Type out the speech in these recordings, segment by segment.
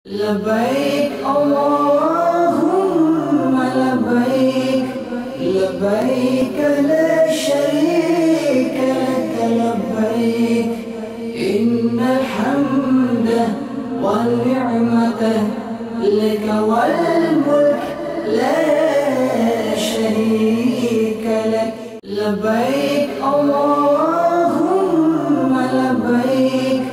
لبيك اللهم لبيك لبيك لا شريك لك لبيك إن الحمد والنعمة لك والملك لا شريك لك لبيك اللهم لبيك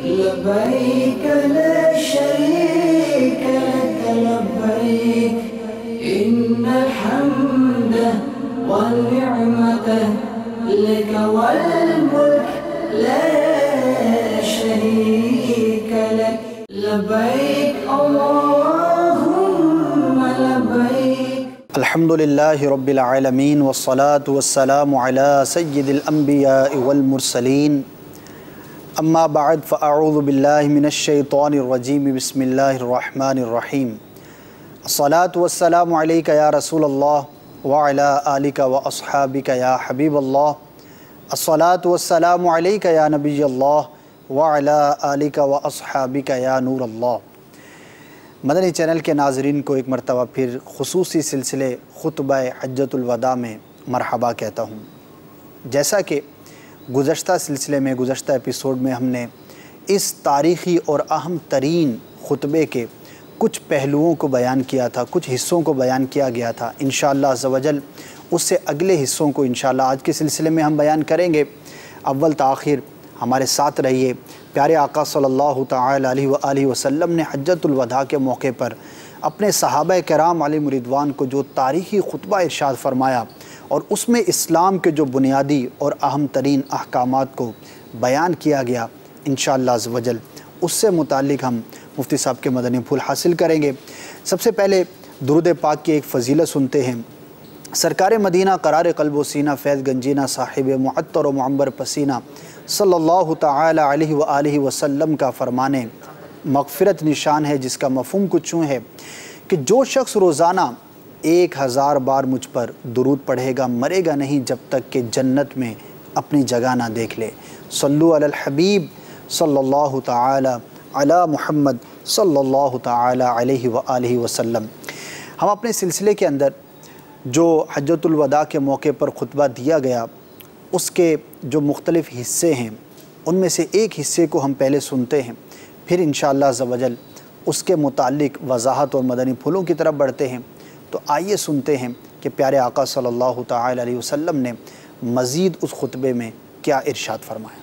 لبيك لا شريك لك لبيك إن الحمد والنعمة لك والملك لا شريك لك لبيك اللهم لبيك الحمدللہ رب العالمین والصلاة والسلام علی سید الانبیاء والمرسلین اما بعد فاعوذ باللہ من الشیطان الرجیم بسم اللہ الرحمن الرحیم الصلاة والسلام علیکہ یا رسول اللہ وعلی آلکہ واصحابکہ یا حبیب اللہ الصلاة والسلام علیکہ یا نبی اللہ وعلی آلکہ واصحابکہ یا نور اللہ۔ مدنی چینل کے ناظرین کو ایک مرتبہ پھر خصوصی سلسلے خطبہ حجۃ الوداع میں مرحبا کہتا ہوں۔ جیسا کہ گزشتہ سلسلے میں گزشتہ ایپیسوڈ میں ہم نے اس تاریخی اور اہم ترین خطبے کے کچھ پہلوؤں کو بیان کیا تھا، کچھ حصوں کو بیان کیا گیا تھا۔ انشاءاللہ عز و جل اس سے اگلے حصوں کو انشاءاللہ آج کے سلسلے میں ہم بیان کریں گے۔ اول تاخیر ہمارے ساتھ رہیے۔ پیارے آقا صلی اللہ تعالی علیہ وآلہ وسلم نے حجۃ الوداع کے موقع پر اپنے صحابہ کرام علیہم رضوان کو جو تاریخی خطبہ ارشاد فرمایا اور اس میں اسلام کے جو بنیادی اور اہم ترین احکامات کو بیان کیا گیا، انشاءاللہ عز و جل اس سے متعلق ہم مفتی صاحب کے مدنی پھول حاصل کریں گے۔ سب سے پہلے درود پاک کی ایک فضیلت سنتے ہیں۔ سرکار مدینہ قرار قلب و سینہ فیض گنجینہ صاحب معطر و معمبر پسینہ صلی اللہ تعالی علیہ وآلہ وسلم کا فرمانے مغفرت نشان ہے، جس کا مفہوم کچھ یوں ہے کہ جو شخص روزانہ 1000 بار مجھ پر درود پڑھے گا مرے گا نہیں جب تک کہ جنت میں اپنی جگہ نہ دیکھ لے۔ صلو علی الحبیب صلی اللہ تعالی علی محمد صلی اللہ تعالی علیہ وآلہ وسلم۔ ہم اپنے سلسلے کے اندر جو حجۃ الوداع کے موقع پر خطبہ دیا گیا اس کے جو مختلف حصے ہیں ان میں سے ایک حصے کو ہم پہلے سنتے ہیں، پھر انشاءاللہ عز و جل اس کے متعلق وضاحت اور مدنی پھولوں کی طرف بڑھتے ہیں۔ تو آئیے سنتے ہیں کہ پیارے آقا صلی اللہ تعالی علیہ وسلم نے مزید اس خطبے میں کیا ارشاد فرمایا۔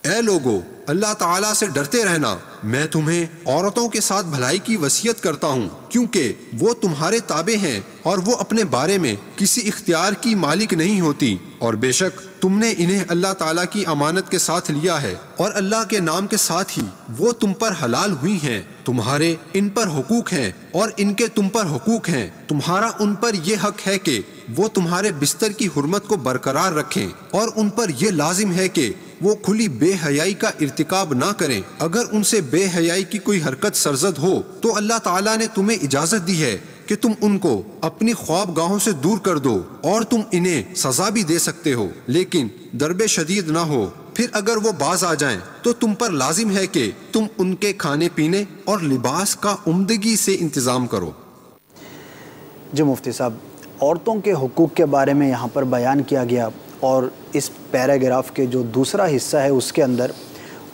اے لوگو، اللہ تعالیٰ سے ڈرتے رہنا۔ میں تمہیں عورتوں کے ساتھ بھلائی کی وصیت کرتا ہوں، کیونکہ وہ تمہارے تابع ہیں اور وہ اپنے بارے میں کسی اختیار کی مالک نہیں ہوتی، اور بے شک تم نے انہیں اللہ تعالیٰ کی امانت کے ساتھ لیا ہے، اور اللہ کے نام کے ساتھ ہی وہ تم پر حلال ہوئی ہیں۔ تمہارے ان پر حقوق ہیں اور ان کے تم پر حقوق ہیں۔ تمہارا ان پر یہ حق ہے کہ وہ تمہارے بستر کی حرمت کو برقرار رکھیں، اور ان پر یہ لازم ہے کہ وہ کھلی بے حیائی کا ارتکاب نہ کریں۔ اگر ان سے بے حیائی کی کوئی حرکت سرزد ہو تو اللہ تعالیٰ نے تمہیں اجازت دی ہے کہ تم ان کو اپنی خواب گاہوں سے دور کر دو، اور تم انہیں سزا بھی دے سکتے ہو، لیکن ضرب شدید نہ ہو۔ پھر اگر وہ باز آ جائیں تو تم پر لازم ہے کہ تم ان کے کھانے پینے اور لباس کا عمدگی سے انتظام کرو۔ جو مفتی صاحب عورتوں کے حقوق کے بارے میں یہاں پر بیان کیا گیا، اور اس پیراگراف کے جو دوسرا حصہ ہے اس کے اندر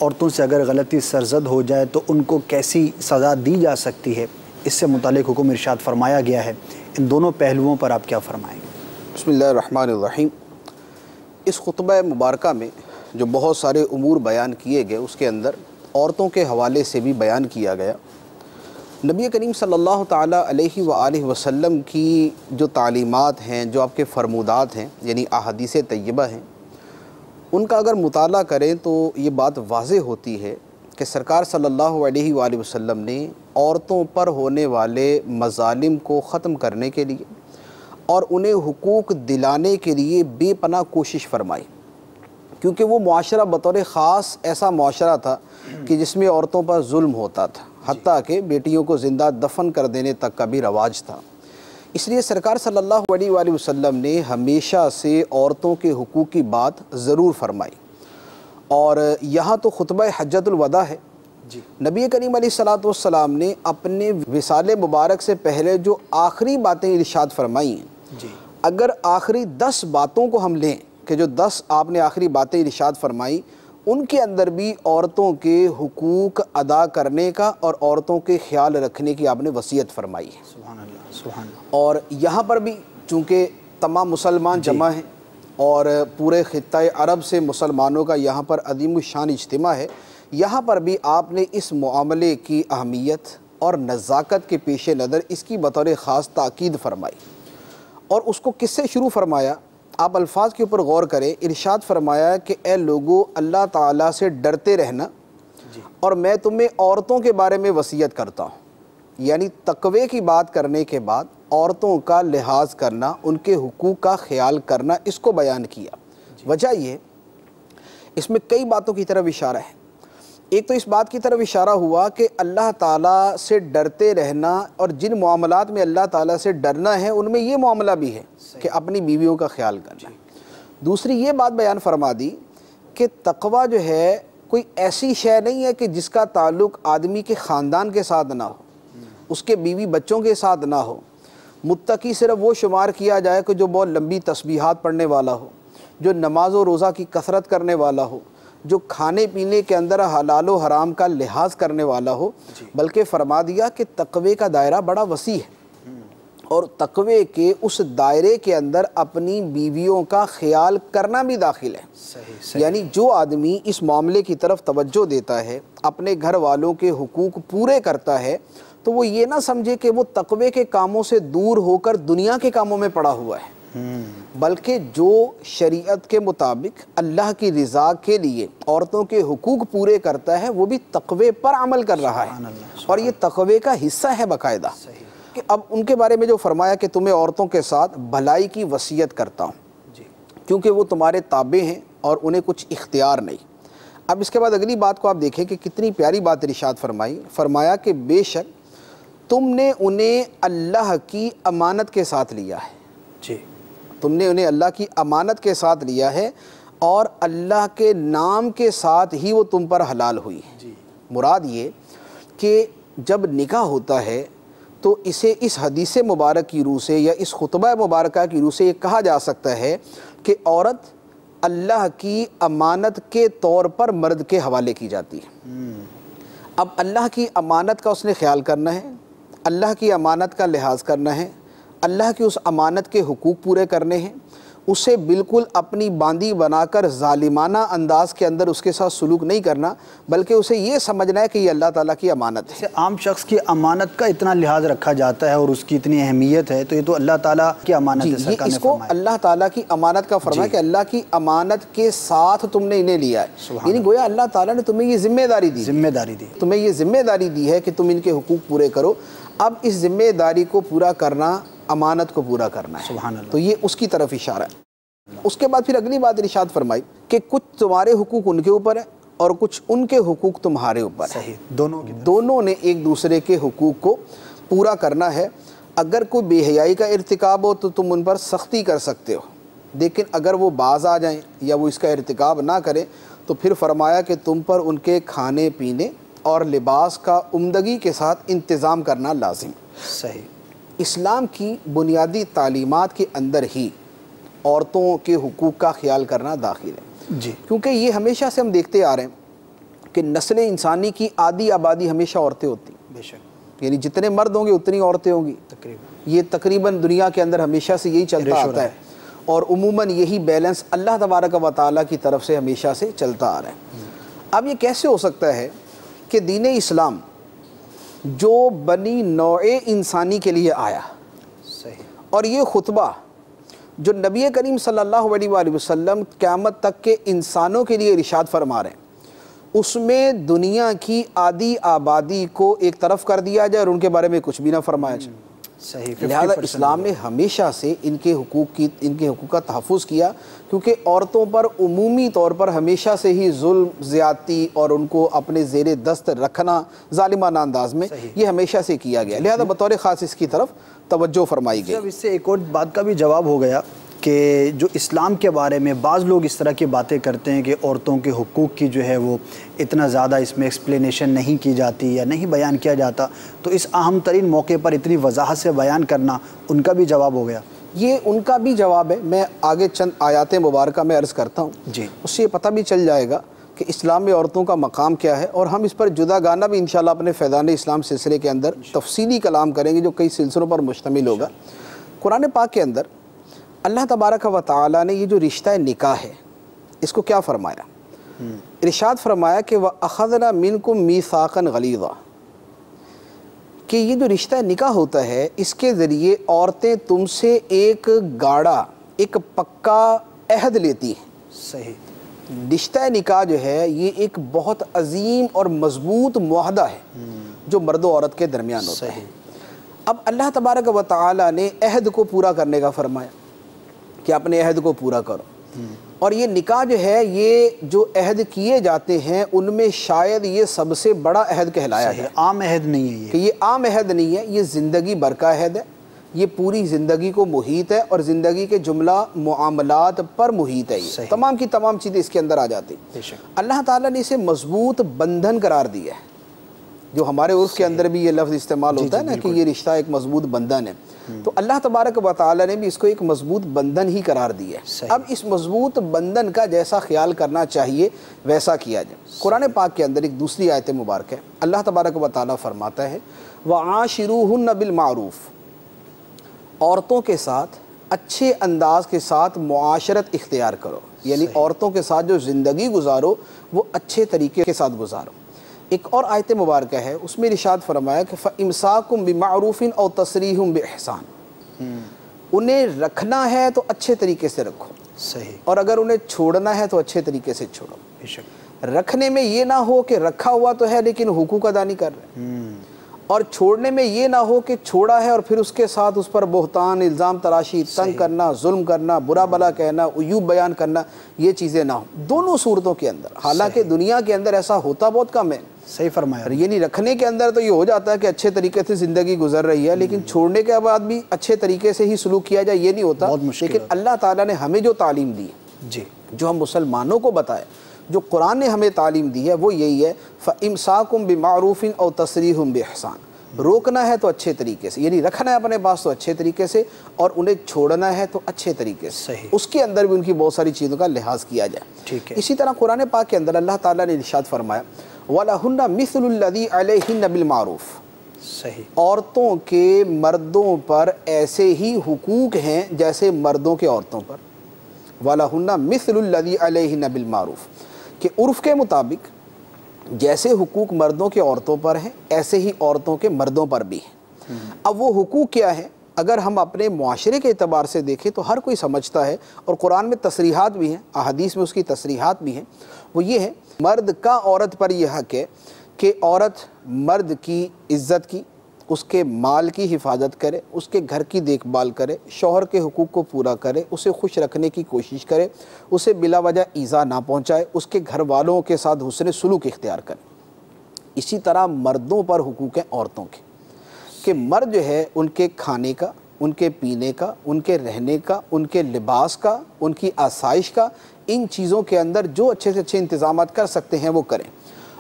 عورتوں سے اگر غلطی سرزد ہو جائے تو ان کو کیسی سزا دی جا سکتی ہے، اس سے متعلق حکم ارشاد فرمایا گیا ہے۔ ان دونوں پہلوؤں پر آپ کیا فرمائیں گے؟ بسم اللہ الرحمن الرحیم۔ اس خطبہ مبارکہ میں جو بہت سارے امور بیان کیے گئے اس کے اندر عورتوں کے حوالے سے بھی بیان کیا گیا۔ نبی کریم صلی اللہ تعالیٰ علیہ وآلہ وسلم کی جو تعلیمات ہیں، جو آپ کے فرمودات ہیں، یعنی احادیث طیبہ ہیں، ان کا اگر مطالعہ کریں تو یہ بات واضح ہوتی ہے کہ سرکار صلی اللہ علیہ وآلہ وسلم نے عورتوں پر ہونے والے مظالم کو ختم کرنے کے لیے اور انہیں حقوق دلانے کے لیے بے پناہ کوشش فرمائی، کیونکہ وہ معاشرہ بطور خاص ایسا معاشرہ تھا کہ جس میں عورتوں پر ظلم ہوتا تھا، حتیٰ کہ بیٹیوں کو زندہ دفن کر دینے تک کا بھی رواج تھا۔ اس لیے سرکار صلی اللہ علیہ وآلہ وسلم نے ہمیشہ سے عورتوں کے حقوق کی بات ضرور فرمائی، اور یہاں تو خطبہ حجۃ الوداع ہے نبی کریم علیہ الصلوۃ والسلام نے اپنے وصال مبارک سے پہلے جو آخری باتیں ارشاد فرمائی ہیں، اگر آخری 10 باتوں کو ہم لیں کہ جو 10 آپ نے آخری باتیں ارشاد فرمائی، ان کے اندر بھی عورتوں کے حقوق ادا کرنے کا اور عورتوں کے خیال رکھنے کی آپ نے وصیت فرمائی ہے۔ سبحان اللہ، سبحان اللہ۔ اور یہاں پر بھی چونکہ تمام مسلمان جمع ہیں اور پورے خطۂ عرب سے مسلمانوں کا یہاں پر عظیم الشان اجتماع ہے، یہاں پر بھی آپ نے اس معاملے کی اہمیت اور نزاکت کے پیش نظر اس کی بطور خاص تاکید فرمائی۔ اور اس کو کس سے شروع فرمایا؟ آپ الفاظ کے اوپر غور کریں، ارشاد فرمایا کہ اے لوگو اللہ تعالیٰ سے ڈرتے رہنا اور میں تمہیں عورتوں کے بارے میں وصیت کرتا ہوں۔ یعنی تقوی کی بات کرنے کے بعد عورتوں کا لحاظ کرنا، ان کے حقوق کا خیال کرنا، اس کو بیان کیا۔ وجہ یہ اس میں کئی باتوں کی طرف اشارہ ہے۔ ایک تو اس بات کی طرف اشارہ ہوا کہ اللہ تعالیٰ سے ڈرتے رہنا، اور جن معاملات میں اللہ تعالیٰ سے ڈرنا ہے ان میں یہ معاملہ بھی ہے کہ اپنی بیویوں کا خیال کرنا۔ دوسری یہ بات بیان فرما دی کہ تقوی جو ہے کوئی ایسی شے نہیں ہے کہ جس کا تعلق آدمی کے خاندان کے ساتھ نہ ہو، اس کے بیوی بچوں کے ساتھ نہ ہو۔ متقی صرف وہ شمار کیا جائے کہ جو بہت لمبی تسبیحات پڑھنے والا ہو، جو نماز و روزہ کی کثرت کرنے والا ہو، جو کھانے پینے کے اندر حلال و حرام کا لحاظ کرنے والا ہو۔ بلکہ فرما دیا کہ تقوی کا دائرہ بڑا وسیع ہے، اور تقوی کے اس دائرے کے اندر اپنی بیویوں کا خیال کرنا بھی داخل ہے۔ یعنی جو آدمی اس معاملے کی طرف توجہ دیتا ہے، اپنے گھر والوں کے حقوق پورے کرتا ہے، تو وہ یہ نہ سمجھے کہ وہ تقوی کے کاموں سے دور ہو کر دنیا کے کاموں میں پڑا ہوا ہے، بلکہ جو شریعت کے مطابق اللہ کی رضا کے لیے عورتوں کے حقوق پورے کرتا ہے، وہ بھی تقوی پر عمل کر رہا ہے، اور یہ تقوی کا حصہ ہے باقاعدہ۔ کہ اب ان کے بارے میں جو فرمایا کہ تمہیں عورتوں کے ساتھ بھلائی کی وصیت کرتا ہوں، کیونکہ وہ تمہارے تابع ہیں اور انہیں کچھ اختیار نہیں۔ اب اس کے بعد اگلی بات کو آپ دیکھیں کہ کتنی پیاری بات ارشاد فرمائی۔ فرمایا کہ بے شک تم نے انہیں اللہ کی امانت کے ساتھ لیا ہے، تم نے انہیں اللہ کی امانت کے ساتھ لیا ہے، اور اللہ کے نام کے ساتھ ہی وہ تم پر حلال ہوئی ہے۔ مراد یہ کہ جب نکاح ہوتا ہے تو اسے اس حدیث مبارک کی روح سے یا اس خطبہ مبارکہ کی روح سے یہ کہا جا سکتا ہے کہ عورت اللہ کی امانت کے طور پر مرد کے حوالے کی جاتی ہے۔ اب اللہ کی امانت کا اس نے خیال کرنا ہے، اللہ کی امانت کا لحاظ کرنا ہے، اللہ کی اس امانت کے حقوق پورے کرنے ہیں، اسے بالکل اپنی باندی بنا کر ظالمانہ انداز کے اندر اس کے ساتھ سلوک نہیں کرنا، بلکہ اسے یہ سمجھنا ہے کہ یہ اللہ تعالیٰ کی امانت ہے۔ عام شخص کی امانت کا اتنا لحاظ رکھا جاتا ہے اور اس کی اتنی اہمیت ہے، تو یہ تو اللہ تعالیٰ کی امانت ہے۔ یہ اس کو اللہ تعالیٰ کی امانت کا فرمایا کہ اللہ کی امانت کے ساتھ تم نے انہیں لیا ہے، یعنی گویا اللہ تعالیٰ نے تمہیں یہ ذمہ داری دی، تمہیں یہ ذمہ داری دی ہے کہ تم ان کے حقوق پورے کرو۔ اب اس ذمہ داری کو پورا کرنا، امانت کو پورا کرنا ہے، سبحان اللہ۔ تو یہ اس کی طرف اشارہ ہے۔ اس کے بعد پھر اگلی بات ارشاد فرمائی کہ کچھ تمہارے حقوق ان کے اوپر ہے اور کچھ ان کے حقوق تمہارے اوپر ہے۔ صحیح، دونوں نے ایک دوسرے کے حقوق کو پورا کرنا ہے۔ اگر کوئی بے حیائی کا ارتکاب ہو تو تم ان پر سختی کر سکتے ہو، لیکن اگر وہ باز آ جائیں یا وہ اس کا ارتکاب نہ کریں تو پھر فرمایا کہ تم پر ان کے کھانے پینے اور لباس کا عمدگی کے ساتھ انتظام کرنا لازم۔ صحیح۔ اسلام کی بنیادی تعلیمات کے اندر ہی عورتوں کے حقوق کا خیال کرنا داخل ہے، کیونکہ یہ ہمیشہ سے ہم دیکھتے آ رہے ہیں کہ نسل انسانی کی آدھی آبادی ہمیشہ عورتیں ہوتی ہیں، بے شک، یعنی جتنے مرد ہوں گے اتنی عورتیں ہوں گی، یہ تقریباً دنیا کے اندر ہمیشہ سے یہی چلتا آتا ہے، اور عموماً یہی بیلنس اللہ تبارک و تعالیٰ کی طرف سے ہمیشہ سے چلتا آ رہا ہے۔ اب یہ کیسے ہو سکتا ہے کہ دین اسلام جو بنی نوع انسانی کے لیے آیا، اور یہ خطبہ جو نبی کریم صلی اللہ علیہ وآلہ وسلم قیامت تک کے انسانوں کے لیے ارشاد فرما رہے ہیں، اس میں دنیا کی آدھی آبادی کو ایک طرف کر دیا جائے اور ان کے بارے میں کچھ بھی نہ فرمایا جائے۔ لہذا اسلام نے ہمیشہ سے ان کے حقوق کا تحفظ کیا، کیونکہ عورتوں پر عمومی طور پر ہمیشہ سے ہی ظلم، زیادتی اور ان کو اپنے زیر دست رکھنا ظالمانہ انداز میں یہ ہمیشہ سے کیا گیا، لہذا بطور خاص اس کی طرف توجہ فرمائی گئی۔ اب اس سے ایک اور بات کا بھی جواب ہو گیا کہ جو اسلام کے بارے میں بعض لوگ اس طرح کی باتیں کرتے ہیں کہ عورتوں کے حقوق کی جو ہے وہ اتنا زیادہ اس میں ایکسپلینیشن نہیں کی جاتی یا نہیں بیان کیا جاتا، تو اس اہم ترین موقع پر اتنی وضاحت سے بیان کرنا ان کا بھی جواب ہو گیا؟ یہ ان کا بھی جواب ہے. میں آگے چند آیات مبارکہ میں عرض کرتا ہوں، جی، اس سے یہ پتہ بھی چل جائے گا کہ اسلام میں عورتوں کا مقام کیا ہے، اور ہم اس پر جدا گانا بھی انشاءاللہ اپنے فیضان اسلام سلسلے کے اندر تفصیلی کلام کریں گے جو کئی سلسلوں پر مشتمل ہوگا. قرآن پاک کے اندر اللہ تبارک و تعالیٰ نے یہ جو رشتہ نکاح ہے اس کو کیا فرمایا؟ ارشاد فرمایا کہ وَأَخَذْنَا مِنْكُمْ مِيثَاقًا غَلِيظًا، کہ یہ جو رشتہ نکاح ہوتا ہے اس کے ذریعے عورتیں تم سے ایک گاڑا، ایک پکا عہد لیتی ہیں. صحیح. رشتہ نکاح جو ہے یہ ایک بہت عظیم اور مضبوط معاہدہ ہے جو مرد و عورت کے درمیان ہوتا ہے. اب اللہ تبارک و تعالیٰ نے عہد کو پورا کرنے کا فرمایا کہ اپنے عہد کو پورا کرو، اور یہ نکاح جو ہے یہ جو عہد کیے جاتے ہیں ان میں شاید یہ سب سے بڑا عہد کہلایا ہے. عام عہد نہیں ہے کہ یہ عام عہد نہیں ہے، یہ زندگی بھر کا عہد ہے، یہ پوری زندگی کو محیط ہے اور زندگی کے جملہ معاملات پر محیط ہے. یہ تمام کی تمام چیزیں اس کے اندر آ جاتی. اللہ تعالیٰ نے اسے مضبوط بندھن قرار دیا ہے، جو ہمارے عرف کے اندر بھی یہ لفظ استعمال ہوتا ہے نا کہ یہ رشتہ ایک مضبوط بندھن ہے. تو اللہ تبارک و تعالیٰ نے بھی اس کو ایک مضبوط بندھن ہی قرار دیا ہے. اب اس مضبوط بندھن کا جیسا خیال کرنا چاہیے ویسا کیا جائے. قرآن پاک کے اندر ایک دوسری آیت مبارک ہے، اللہ تبارک و تعالیٰ فرماتا ہے وَعَاشِرُوهُنَّ بِالْمَعْرُوفِ، عورتوں کے ساتھ اچھے انداز کے ساتھ معاشرت اختیار کرو، یعنی عورتوں کے ساتھ جو زندگی گزارو وہ اچھے طریقے کے ساتھ گزارو. ایک اور آیت مبارکہ ہے اس میں ارشاد فرمایا کہ فَإِمْسَاكُمْ بِمَعْرُوفٍ أَوْ تَسْرِيحٌ بِإِحْسَانٍ، انہیں رکھنا ہے تو اچھے طریقے سے رکھو، صحیح، اور اگر انہیں چھوڑنا ہے تو اچھے طریقے سے چھوڑو. بے شک. رکھنے میں یہ نہ ہو کہ رکھا ہوا تو ہے لیکن حقوق ادا نہیں کر رہے، اور چھوڑنے میں یہ نہ ہو کہ چھوڑا ہے اور پھر اس کے ساتھ اس پر بہتان، الزام تراشی، تنگ کرنا، ظلم کرنا، برا بلا کہنا، عیوب بیان کرنا، یہ چیزیں نہ ہوں دونوں صورتوں کے اندر. حالانکہ دنیا کے اندر ایسا ہوتا بہت کم ہے. صحیح فرمایا. یعنی رکھنے کے اندر تو یہ ہو جاتا ہے کہ اچھے طریقے سے زندگی گزر رہی ہے، لیکن چھوڑنے کے بعد بھی اچھے طریقے سے ہی سلوک کیا جائے یہ نہیں ہوتا. لیکن اللہ تعالیٰ نے ہمیں جو تعلیم دی جی، جو ہم مسلمانوں کو بتائے، جو قرآن نے ہمیں تعلیم دی ہے وہ یہی ہے فَإِمْسَاكُمْ بِمَعْرُوفٍ أَوْ تَسْرِيحٌ بِإِحْسَانٍ. روکنا ہے تو اچھے طریقے سے، یعنی رکھنا ہے اپنے پاس تو اچھے طریقے سے، اور انہیں چھوڑنا ہے تو اچھے طریقے سے. اس کے اندر بھی ان کی بہت ساری چیزوں کا لحاظ کیا جائے. ٹھیک ہے. اسی طرح قرآن پاک کے اندر اللہ تعالیٰ نے ارشاد فرمایا وَلَهُنَّ مِثْلُ الَّذِي عَلَيْهِنَّ بِالْمَعْرُوفِ، صحیح، عورتوں کے مردوں پر ایسے ہی حقوق ہیں جیسے مردوں کے عورتوں پر. وَلَهُنَّ مِثْلُ الَّذِي عَلَيْهِنَّ بِالْمَعْرُوفِ، کہ عرف کے مطابق جیسے حقوق مردوں کے عورتوں پر ہیں ایسے ہی عورتوں کے مردوں پر بھی ہیں. اب وہ حقوق کیا ہیں؟ اگر ہم اپنے معاشرے کے اعتبار سے دیکھیں تو ہر کوئی سمجھتا ہے، اور قرآن میں تصریحات بھی ہیں، احادیث میں اس کی تصریحات بھی ہیں. وہ یہ ہے مرد کا عورت پر یہ حق ہے کہ عورت مرد کی عزت کی، اس کے مال کی حفاظت کرے، اس کے گھر کی دیکھ بھال کرے، شوہر کے حقوق کو پورا کرے، اسے خوش رکھنے کی کوشش کرے، اسے بلا وجہ ایذا نہ پہنچائے، اس کے گھر والوں کے ساتھ حسن سلوک اختیار کرے. اسی طرح مردوں پر حقوق ہیں عورتوں کے، کہ مرد جو ہے ان کے کھانے کا، ان کے پینے کا، ان کے رہنے کا، ان کے لباس کا، ان کی آسائش کا، ان چیزوں کے اندر جو اچھے سے اچھے انتظامات کر سکتے ہیں وہ کریں.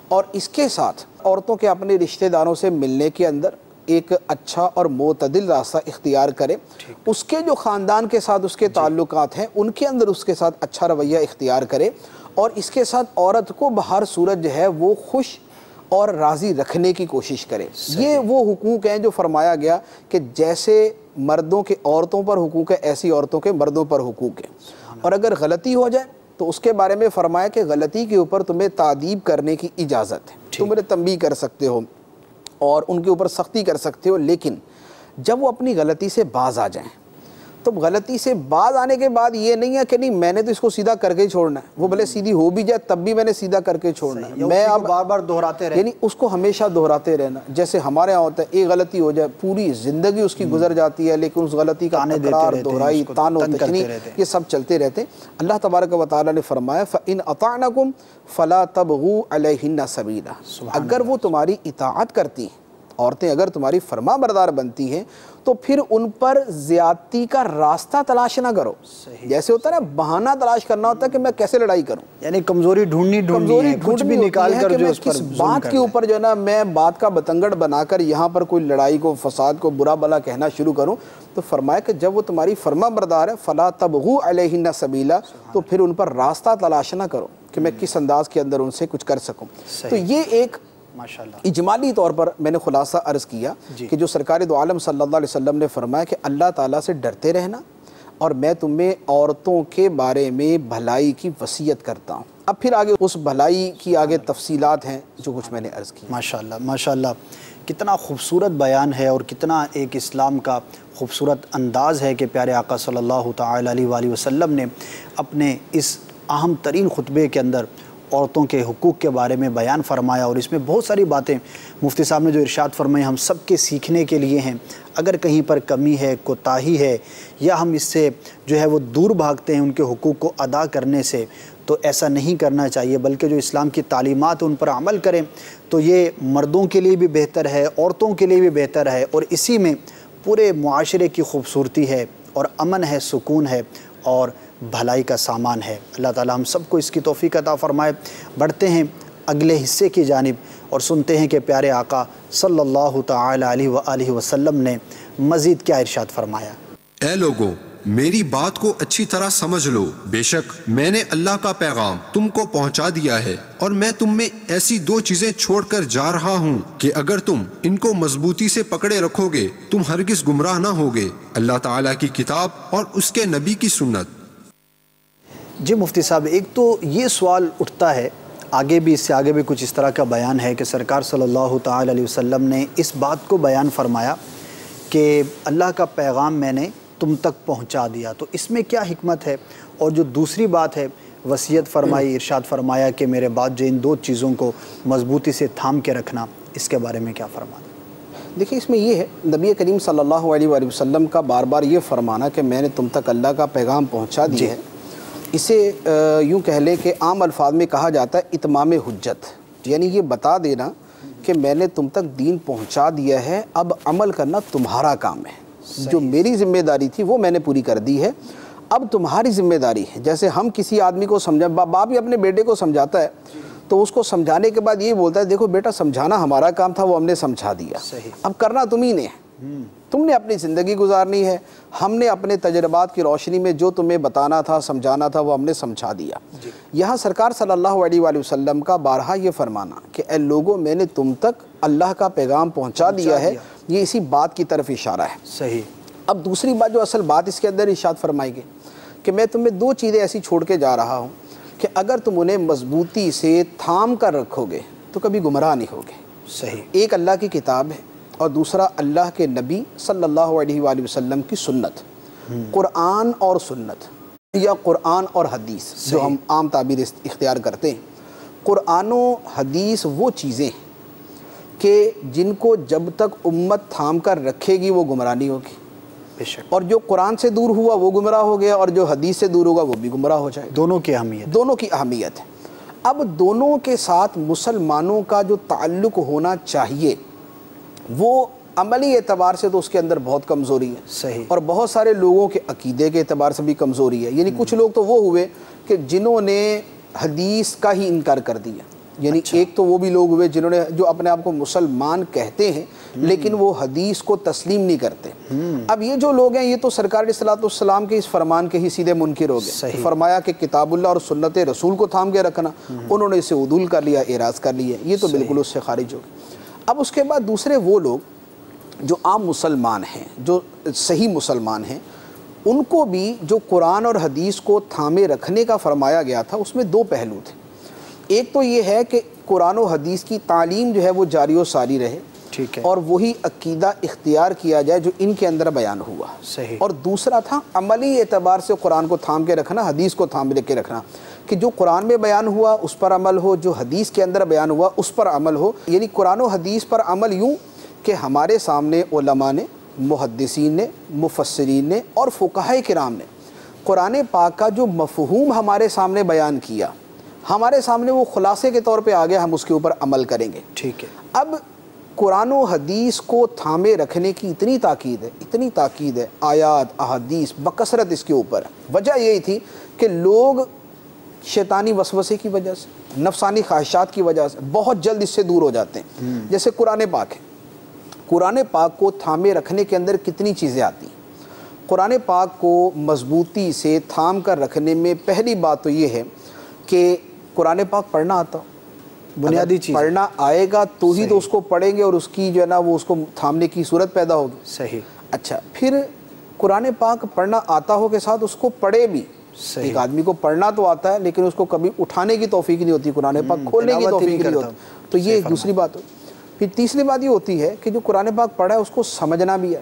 اور اس کے ساتھ عورتوں کے اپنے رشتہ داروں سے ملنے کے اندر ایک اچھا اور معتدل راستہ اختیار کرے. اس کے جو خاندان کے ساتھ اس کے تعلقات ہیں ان کے اندر اس کے ساتھ اچھا رویہ اختیار کرے. اور اس کے ساتھ عورت کو بہر صورت جو ہے وہ خوش اور راضی رکھنے کی کوشش کرے. یہ وہ حقوق ہیں جو فرمایا گیا کہ جیسے مردوں کے عورتوں پر حقوق ہے ایسی عورتوں کے مردوں پر حقوق ہیں. اور اگر غلطی ہو جائے تو اس کے بارے میں فرمایا کہ غلطی کے اوپر تمہیں تعدیب کرنے کی اجازت ہے، تم انہیں تنبیہ کر سکتے ہو اور ان کے اوپر سختی کر سکتے ہو. لیکن جب وہ اپنی غلطی سے باز آ جائیں تو غلطی سے باز آنے کے بعد یہ نہیں ہے کہ نہیں میں نے تو اس کو سیدھا کر کے ہی چھوڑنا ہے، وہ بھلے سیدھی ہو بھی جائے تب بھی میں نے سیدھا کر کے چھوڑنا ہے. میں اب بار بار دہراتے رہے، یعنی اس کو ہمیشہ دہراتے رہنا. جیسے ہمارے یہاں ہوتا ہے ایک غلطی ہو جائے پوری زندگی اس کی گزر جاتی ہے، لیکن اس غلطی کا تکرار، دہرائی، تان و تشنیع یہ سب چلتے رہتے. اللہ تبارک و تعالیٰ نے فرمایا فَإِنْ أَطَعْنَكُمْ فَلَا تَبْغُوا عَلَيْهِنَّ سَبِيلًا، اگر وہ تمہاری اطاعت کرتی ہیں، عورتیں اگر تمہاری فرما بردار بنتی ہیں تو پھر ان پر زیادتی کا راستہ تلاش نہ کرو. جیسے ہوتا ہے نا بہانہ تلاش کرنا ہوتا ہے کہ میں کیسے لڑائی کروں, یعنی کمزوری ڈھونڈنی ہے, کچھ بھی نکال کر جو اس پر کس بات کے اوپر جو ہے نا میں بات کا بتنگڑ بنا کر یہاں پر کوئی لڑائی کو فساد کو برا بلا کہنا شروع کروں. تو فرمایا کہ جب وہ تمہاری فرما بردار ہے فلا تبغوا علیہن سبیلا, تو پھر ان پر راستہ تلاش نہ کرو کہ میں کس انداز کے اندر ان سے کچھ کر سکوں. تو یہ ایک ماشاءاللہ اجمالی طور پر میں نے خلاصہ عرض کیا کہ جو سرکار دو عالم صلی اللہ علیہ وسلم نے فرمایا کہ اللہ تعالیٰ سے ڈرتے رہنا اور میں تمہیں عورتوں کے بارے میں بھلائی کی وصیت کرتا ہوں. اب پھر آگے اس بھلائی کی آگے تفصیلات ہیں جو کچھ میں نے عرض کی. ماشاءاللہ ماشاءاللہ, کتنا خوبصورت بیان ہے اور کتنا ایک اسلام کا خوبصورت انداز ہے کہ پیارے آقا صلی اللہ تعالی علیہ وآلہ وسلم نے اپنے اس اہم ترین خطبے کے اندر عورتوں کے حقوق کے بارے میں بیان فرمایا. اور اس میں بہت ساری باتیں مفتی صاحب نے جو ارشاد فرمائی ہم سب کے سیکھنے کے لیے ہیں. اگر کہیں پر کمی ہے, کوتاہی ہے, یا ہم اس سے جو ہے وہ دور بھاگتے ہیں ان کے حقوق کو ادا کرنے سے, تو ایسا نہیں کرنا چاہیے, بلکہ جو اسلام کی تعلیمات ان پر عمل کریں تو یہ مردوں کے لیے بھی بہتر ہے, عورتوں کے لیے بھی بہتر ہے, اور اسی میں پورے معاشرے کی خوبصورتی ہے اور امن ہے, سکون ہے اور بھلائی کا سامان ہے. اللہ تعالی ہم سب کو اس کی توفیق عطا فرمائے. بڑھتے ہیں اگلے حصے کی جانب اور سنتے ہیں کہ پیارے آقا صلی اللہ تعالی علیہ وآلہ وسلم نے مزید کیا ارشاد فرمایا. اے لوگو میری بات کو اچھی طرح سمجھ لو, بے شک میں نے اللہ کا پیغام تم کو پہنچا دیا ہے اور میں تم میں ایسی دو چیزیں چھوڑ کر جا رہا ہوں کہ اگر تم ان کو مضبوطی سے پکڑے رکھو گے تم ہرگز گمراہ نہ ہوگے, اللہ تعالیٰ کی کتاب اور اس کے نبی کی سنت. جی مفتی صاحب, ایک تو یہ سوال اٹھتا ہے, آگے بھی اس سے آگے بھی کچھ اس طرح کا بیان ہے کہ سرکار صلی اللہ تعالی علیہ وسلم نے اس بات کو بیان فرمایا کہ اللہ کا پیغام میں نے تم تک پہنچا دیا, تو اس میں کیا حکمت ہے؟ اور جو دوسری بات ہے وصیت فرمائی, ارشاد فرمایا کہ میرے بعد جو ان دو چیزوں کو مضبوطی سے تھام کے رکھنا, اس کے بارے میں کیا فرمانا؟ دیکھیں اس میں یہ ہے نبی کریم صلی اللہ علیہ وآلہ وسلم کا بار بار یہ فرمانا کہ میں نے تم تک اللہ کا پیغام پہنچا دیا ہے, اسے یوں کہہ لیں کہ عام الفاظ میں کہا جاتا ہے اتمام حجت, یعنی یہ بتا دینا کہ میں نے تم تک دین پہنچا دیا ہے, اب عمل کرنا تمہارا کام ہے. جو میری ذمہ داری تھی وہ میں نے پوری کر دی ہے, اب تمہاری ذمہ داری ہے. جیسے ہم کسی آدمی کو باپ ہی اپنے بیٹے کو سمجھاتا ہے تو اس کو سمجھانے کے بعد یہ بولتا ہے دیکھو بیٹا سمجھانا ہمارا کام تھا, وہ ہم نے سمجھا دیا, اب کرنا تمہیں نے, تم نے اپنی زندگی گزارنی ہے, ہم نے اپنے تجربات کی روشنی میں جو تمہیں بتانا تھا سمجھانا تھا وہ ہم نے سمجھا دیا. یہاں سرکار صلی اللہ علیہ وآلہ وسلم کا بارہا یہ فرمانا کہ اے لوگوں میں نے تم تک اللہ کا پیغام پہنچا دیا ہے, یہ اسی بات کی طرف اشارہ ہے. صحیح. اب دوسری بات جو اصل بات اس کے اندر ارشاد فرمائی گئی کہ میں تمہیں دو چیزیں ایسی چھوڑ کے جا رہا ہوں کہ اگر تم انہیں مضبوطی سے تھام کر رکھو گے تو کبھی گمراہ نہیں ہوگے. صحیح. ایک اللہ کی کتاب ہے اور دوسرا اللہ کے نبی صلی اللہ علیہ وآلہ وسلم کی سنت. قرآن اور سنت یا قرآن اور حدیث جو ہم عام تعبیر اختیار کرتے ہیں. قرآن و حدیث وہ چیزیں کہ جن کو جب تک امت تھام کر رکھے گی وہ گمراہ نہیں ہوگی, اور جو قرآن سے دور ہوا وہ گمراہ ہو گیا, اور جو حدیث سے دور ہوگا وہ بھی گمراہ ہو جائے. دونوں کی اہمیت ہے. اب دونوں کے ساتھ مسلمانوں کا جو تعلق ہونا چاہیے وہ عملی اعتبار سے تو اس کے اندر بہت کمزوری ہے. صحیح. اور بہت سارے لوگوں کے عقیدے کے اعتبار سے بھی کمزوری ہے. یعنی کچھ لوگ تو وہ ہوئے کہ جنہوں نے حدیث کا ہی انکار کر دیا. یعنی ایک تو وہ بھی لوگ ہوئے جنہوں نے جو اپنے آپ کو مسلمان کہتے ہیں لیکن وہ حدیث کو تسلیم نہیں کرتے. اب یہ جو لوگ ہیں یہ تو سرکار علیہ السلام کے اس فرمان کے ہی سیدھے منکر ہو گئے. فرمایا کہ کتاب اللہ اور سنت رسول کو تھام کے رکھنا, انہوں نے اسے عدول کر لیا, اعراض کر لیا, یہ تو بالکل اس سے خارج ہو گئے. اب اس کے بعد دوسرے وہ لوگ جو عام مسلمان ہیں, جو صحیح مسلمان ہیں, ان کو بھی جو قرآن اور حدیث کو تھامے رکھنے کا فرمایا گیا تھا اس میں دو پہلو تھے. ایک تو یہ ہے کہ قرآن و حدیث کی تعلیم جو ہے وہ جاری و ساری رہے, ٹھیک ہے, اور وہی عقیدہ اختیار کیا جائے جو ان کے اندر بیان ہوا. صحیح. اور دوسرا تھا عملی اعتبار سے قرآن کو تھام کے رکھنا, حدیث کو تھام کے رکھنا, کہ جو قرآن میں بیان ہوا اس پر عمل ہو, جو حدیث کے اندر بیان ہوا اس پر عمل ہو. یعنی قرآن و حدیث پر عمل یوں کہ ہمارے سامنے علماء نے, محدثین نے, مفسرین نے اور فقہاء کرام نے قرآن پاک کا جو مفہوم ہمارے سامنے بیان کیا, ہمارے سامنے وہ خلاصے کے طور پہ آ گیا, ہم اس کے اوپر عمل کریں گے. ٹھیک ہے. اب قرآن و حدیث کو تھامے رکھنے کی اتنی تاکید ہے آیات احادیث بکثرت اس کے اوپر. وجہ یہی تھی کہ لوگ شیطانی وسوسے کی وجہ سے، نفسانی خواہشات کی وجہ سے بہت جلد اس سے دور ہو جاتے ہیں. جیسے قرآن پاک ہے، قرآن پاک کو تھامے رکھنے کے اندر کتنی چیزیں آتی ہیں. قرآن پاک کو مضبوطی سے تھام کر رکھنے میں پہلی بات تو یہ ہے کہ قرآن پاک پڑھنا آتا ہو. بنیادی چیز پڑھنا آئے گا تو ہی تو اس کو پڑھیں گے اور اس کی جو ہے نا وہ اس کو تھامنے کی صورت پیدا ہوگی. صحیح. اچھا، پھر قرآن پاک پڑھنا آتا ہو کے ساتھ اس کو پڑھے بھی. ایک آدمی کو پڑھنا تو آتا ہے لیکن اس کو کبھی اٹھانے کی توفیق نہیں ہوتی، قرآن پاک کھولنے کی توفیق نہیں ہوتی. تو یہ ایک دوسری بات ہوتی. پھر تیسری بات یہ ہوتی ہے کہ جو قرآن پاک پڑھا ہے اس کو سمجھنا بھی ہے،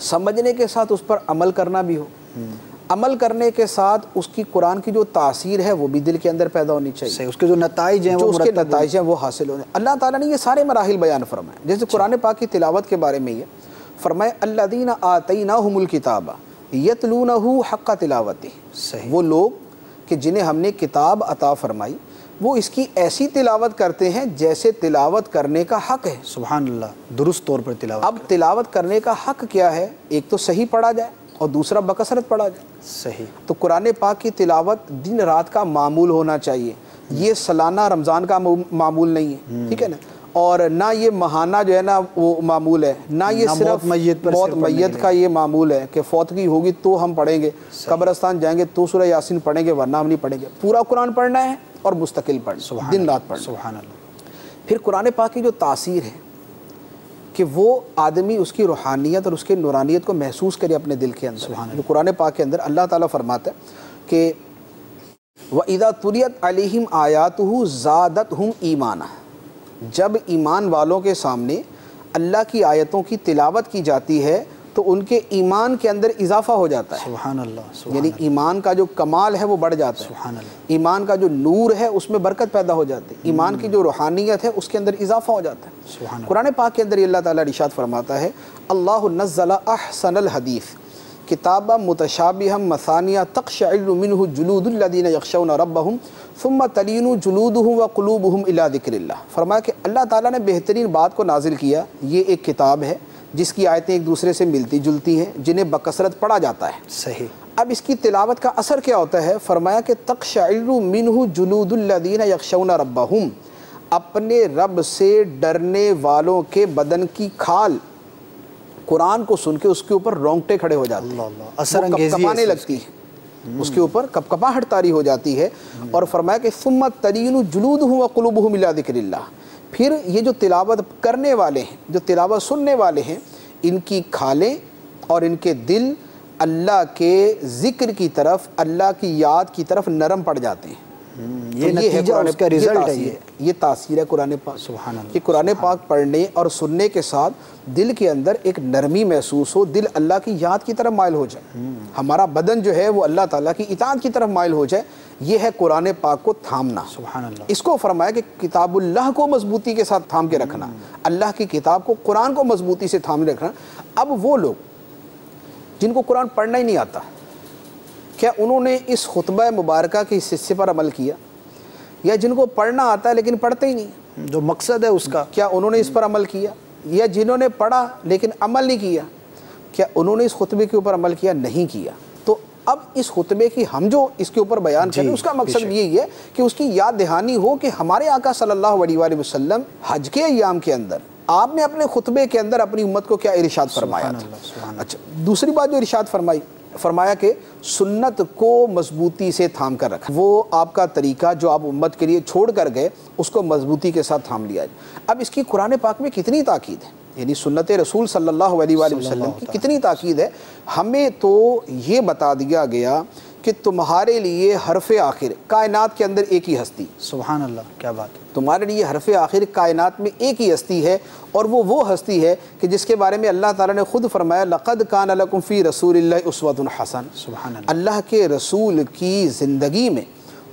سمجھنے کے ساتھ اس پر عمل کرنا بھی ہو. عمل کرنے کے ساتھ اس کی قرآن کی جو تاثیر ہے وہ بھی دل کے اندر پیدا ہونی چاہیے. اس کے جو نتائج ہیں جو اس کے نتائج ہیں وہ حاصل ہونے. اللہ تعالیٰ نے یہ سارے مراحل بیان فرمائے. جیسے قرآن پاک کی تلاوت کے بارے میں یہ فرمائے الذین آتیناہم الکتاب یتلونہ حق تلاوتہ. وہ لوگ کہ جنہیں ہم نے کتاب عطا فرمائی وہ اس کی ایسی تلاوت کرتے ہیں جیسے تلاوت کرنے کا حق ہے. سبحان اللہ، درست طور پر تلاوت. اب تلاوت کرنے کا حق کیا ہے؟ ایک تو صحیح پڑھا جائے اور دوسرا بکثرت پڑھا جائے. صحیح. تو قرآن پاک کی تلاوت دن رات کا معمول ہونا چاہیے. یہ سالانہ رمضان کا معمول نہیں ہے، ٹھیک ہے نا، اور نہ یہ ماہانہ جو ہے نا وہ معمول ہے، نہ یہ صرف موت میت کا یہ معمول ہے کہ فوتگی ہوگی تو ہم پڑھیں گے، قبرستان جائیں گے تو سورہ یاسین پڑھیں گے ورنہ ہم نہیں پڑھیں گے. پورا قرآن پڑھنا ہے اور مستقل پڑھنا، دن رات پڑھنا. سبحان اللہ. پھر قرآن پاک کی جو تاثیر ہے کہ وہ آدمی اس کی روحانیت اور اس کی نورانیت کو محسوس کرے اپنے دل کے اندر. جو قرآن پاک کے اندر اللہ تعالیٰ فرماتا ہے کہ وَإِذَا تُلِيَتْ عَلَيْهِمْ آيَاتُهُ زَادَتْهُمْ إِيمَانًا. جب ایمان والوں کے سامنے اللہ کی آیتوں کی تلاوت کی جاتی ہے تو ان کے ایمان کے اندر اضافہ ہو جاتا ہے. سبحان اللہ. یعنی ایمان کا جو کمال ہے وہ بڑھ جاتا ہے. سبحان اللہ. ایمان کا جو نور ہے اس میں برکت پیدا ہو جاتی ہے. ایمان کی جو روحانیت ہے اس کے اندر اضافہ ہو جاتا ہے. سبحان اللہ. قرآن پاک کے اندر اللہ تعالیٰ ارشاد فرماتا ہے اللہ نزل احسن الحدیث کتابا متشابہا مثانیہ تقشعر منہ جلود الذین یخشون ربہم ثم تلین جلودہم وقلوبہم الی ذکر اللہ. فرمایا کہ اللہ تعالیٰ نے بہترین بات کو نازل کیا. یہ ایک کتاب ہے جس کی آیتیں ایک دوسرے سے ملتی جلتی ہیں، جنہیں بکثرت پڑھا جاتا ہے. صحیح. اب اس کی تلاوت کا اثر کیا ہوتا ہے؟ فرمایا کہ تقشعر منہ جلود الذین یخشون ربہم، اپنے رب سے ڈرنے والوں کے بدن کی کھال قرآن کو سن کے اس کے اوپر رونگٹے کھڑے ہو جاتے ہیں، اثر انگیزی کپانے لگتی ہے، اس کے اوپر کپکپاہٹ طاری ہو جاتی ہے. اور فرمایا کہ ثم تلین جلودہم وقلوبہم الی ذکر اللہ. پھر یہ جو تلاوت کرنے والے ہیں، جو تلاوت سننے والے ہیں، ان کی کھالیں اور ان کے دل اللہ کے ذکر کی طرف، اللہ کی یاد کی طرف نرم پڑ جاتے ہیں. یہ نتیجہ اس کا رزلٹ ہے. یہ تاثیر ہے قرآن پاک. سبحان اللہ. کہ قرآن پاک پڑھنے اور سننے کے ساتھ دل کے اندر ایک نرمی محسوس ہو، دل اللہ کی یاد کی طرف مائل ہو جائے، ہمارا بدن جو ہے وہ اللہ تعالیٰ کی اطاعت کی طرف مائل ہو جائے. یہ ہے قرآن پاک کو تھامنا. سبحان اللہ. اس کو فرمایا کہ کتاب اللہ کو مضبوطی کے ساتھ تھام کے رکھنا، اللہ کی کتاب کو، قرآن کو مضبوطی سے تھام کے رکھنا. اب وہ لوگ جن کو قرآن پڑھنا ہی نہیں آتا، کیا انہوں نے اس خطبہ مبارکہ کے اس حصے پر عمل کیا؟ یا جن کو پڑھنا آتا ہے لیکن پڑھتے ہی نہیں، جو مقصد ہے اس کا، کیا انہوں نے اس پر عمل کیا؟ یا جنہوں نے پڑھا لیکن عمل نہیں کیا، کیا انہوں نے اس خطبے کے اوپر عمل کیا؟ نہیں کیا. تو اب اس خطبے کی ہم جو اس کے اوپر بیان کریں اس کا مقصد یہی ہے کہ اس کی یاد دہانی ہو کہ ہمارے آقا صلی اللہ علیہ وآلہ وسلم حج کے ایام کے اندر آپ نے اپنے خطبے کے اندر اپنی امت کو کیا ارشاد فرمایا تھا. اچھا، دوسری بات جو ارشاد فرمایا کہ سنت کو مضبوطی سے تھام کر رکھا. وہ آپ کا طریقہ جو آپ امت کے لیے چھوڑ کر گئے اس کو مضبوطی کے ساتھ تھام لیا جائے. اب اس کی قرآن پاک میں کتنی تاکید ہے، یعنی سنت رسول صلی اللہ علیہ وآلہ وسلم کی کتنی تاکید ہے. ہمیں تو یہ بتا دیا گیا کہ تمہارے لیے حرف آخر کائنات کے اندر ایک ہی ہستی. سبحان اللہ، کیا بات ہے. تمہارے لیے حرف آخر کائنات میں ایک ہی ہستی ہے، اور وہ ہستی ہے کہ جس کے بارے میں اللہ تعالیٰ نے خود فرمایا لَقَدْ كَانَ لَكُمْ فِي رَسُولِ اللَّهِ أُسْوَةٌ حَسَنَةٌ. سبحان اللہ. اللہ کے رسول کی زندگی میں